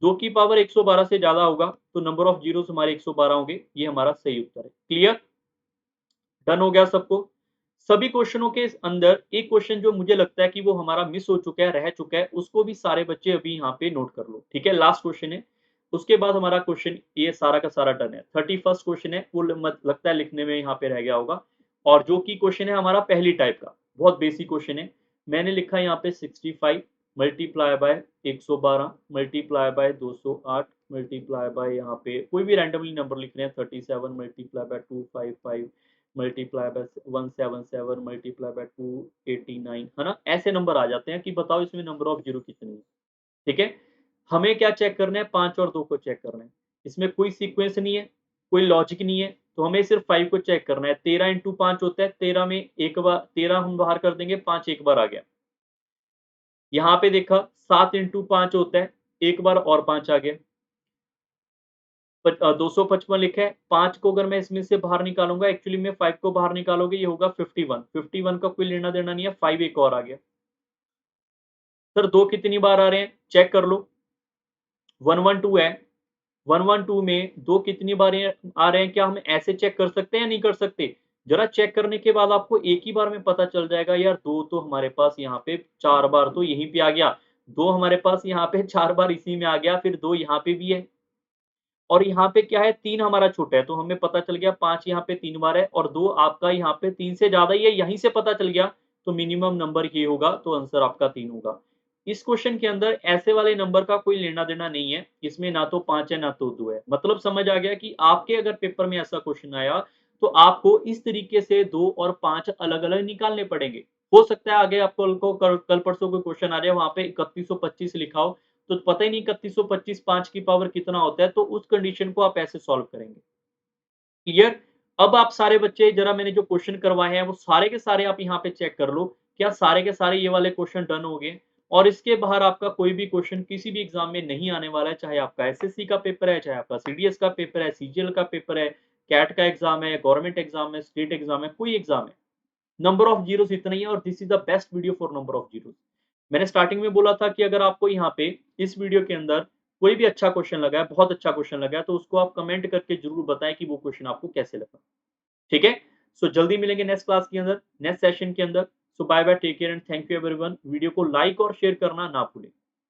2 की पावर 112 से ज्यादा होगा तो नंबर ऑफ जीरोस हमारे 112 होंगे, ये हमारा सही उत्तर है। क्लियर, डन हो गया सबको? सभी क्वेश्चनों के अंदर एक क्वेश्चन जो मुझे लगता है कि वो हमारा मिस हो चुका है, रह चुका है, उसको भी सारे बच्चे अभी यहाँ पे नोट कर लो, ठीक है? लास्ट क्वेश्चन है, उसके बाद हमारा क्वेश्चन ये सारा का सारा डन है। 31st क्वेश्चन है, वो लगता है लिखने में यहाँ पे रह गया होगा, और जो कि क्वेश्चन है हमारा पहली टाइप का, बहुत बेसिक क्वेश्चन है। मैंने लिखा है यहाँ पे 65 multiply by 112 multiply by 208 multiply by यहाँ पे कोई भी रैंडमली नंबर लिख रहे हैं, 37 multiply by 255 multiply by 177 multiply by 289, है ना? ऐसे नंबर आ जाते हैं कि बताओ इसमें नंबर ऑफ जीरो कितनी है, ठीक है? हमें क्या चेक करना है, 5 और 2 को चेक करना है। इसमें कोई सीक्वेंस नहीं है, कोई लॉजिक नहीं है, तो हमें सिर्फ 5 को चेक करना है। 13 इंटू 5 होता है, 13 में एक बार 13 हम बाहर कर देंगे, 5 एक बार आ गया। यहाँ पे देखा 7 इंटू 5 होता है, एक बार और 5 आ गया। 255 लिखा है, 5 को अगर मैं इसमें से बाहर निकालूँगा, एक्चुअली में 5 को बाहर निकालोगे ये होगा 51, 51 का कोई लेना-देना नहीं है, 5 एक और आ गया। सर 2 कितनी बार आ रहे हैं? चेक कर लो। 112 है, 112 में 2 कितनी बार आ रहे हैं? क्या हम ऐसे चेक कर सकते हैं या नहीं कर सकते? ज़रा चेक करने के बाद आपको एक ही बार में पता चल जाएगा, यार 2 तो हमारे पास यहाँ पे 4 बार तो यहीं पे आ गया, 2 हमारे पास यहाँ पे 4 बार इसी में आ गया, फिर 2 यहाँ पे भी है। और यहाँ पे क्या है, 3 हमारा छोटा है, तो हमें पता चल गया 5 यहाँ पे 3 बार है और 2 आपका यहाँ पे 3 से ज़्यादा ही है, यहीं से पता चल गया, तो मिनिमम नंबर ये होगा, तो आंसर आपका 3 होगा। इस क्वेश्चन के अंदर ऐसे वाले नंबर का कोई लेना-देना नहीं है, इसमें ना तो 5 है, ना तो 2 है। मतलब समझ आ गया कि आपके अगर पेपर में ऐसा क्वेश्चन आया, तो आपको इस तरीके से 2 और 5 अलग-अलग निकालने पड़ेंगे। हो सकता है आगे आपको कल परसों कोई क्वेश्चन आ जाए, वहाँ पे 3125 लिखा हो, तो पता ही नहीं 3125 5 की पावर कितना होता है, तो उस कंडीशन को आप ऐसे सॉल्व करेंगे। क्लियर? अब आप सारे बच्चे जरा मैंने जो क्वेश्चन करवाए हैं वो सारे के सारे आप यहाँ पे चेक कर लो, क्या सारे के सारे ये वाले क्वेश्चन डन हो गए? और इसके बाहर आपका कोई भी क्वेश्चन किसी भी एग्ज़ाम में नहीं आने वाला है, चाहे आपका एसएससी का पेपर है, चाहे आपका सीडीएस का पेपर है, सीजीएल का पेपर है, कैट का एग्ज़ाम है, गवर्नमेंट एग्ज़ाम है, स्टेट एग्ज़ाम है, कोई एग्ज़ाम है। नंबर ऑफ ज़ीरोज़ इतना ही है और this is the best video for number of zeros. मैंने स्टार्टिंग में बोला था कि अगर आपको यहाँ पे इस वीडियो के अंदर कोई भी अच्छा क्वेश्चन लगा है, बहुत अच्छा क्वेश्चन लगा है, तो उसको आप कमेंट करके ज़रूर बताएँ कि वो क्वेश्चन आपको कैसे लगा। ठीक है? सो जल्दी मिलेंगे नेक्स्ट क्लास के अंदर, नेक्स्ट सेशन के अंदर। So bye bye, take care and thank you everyone. Video को लाइक और शेयर करना ना भूलें।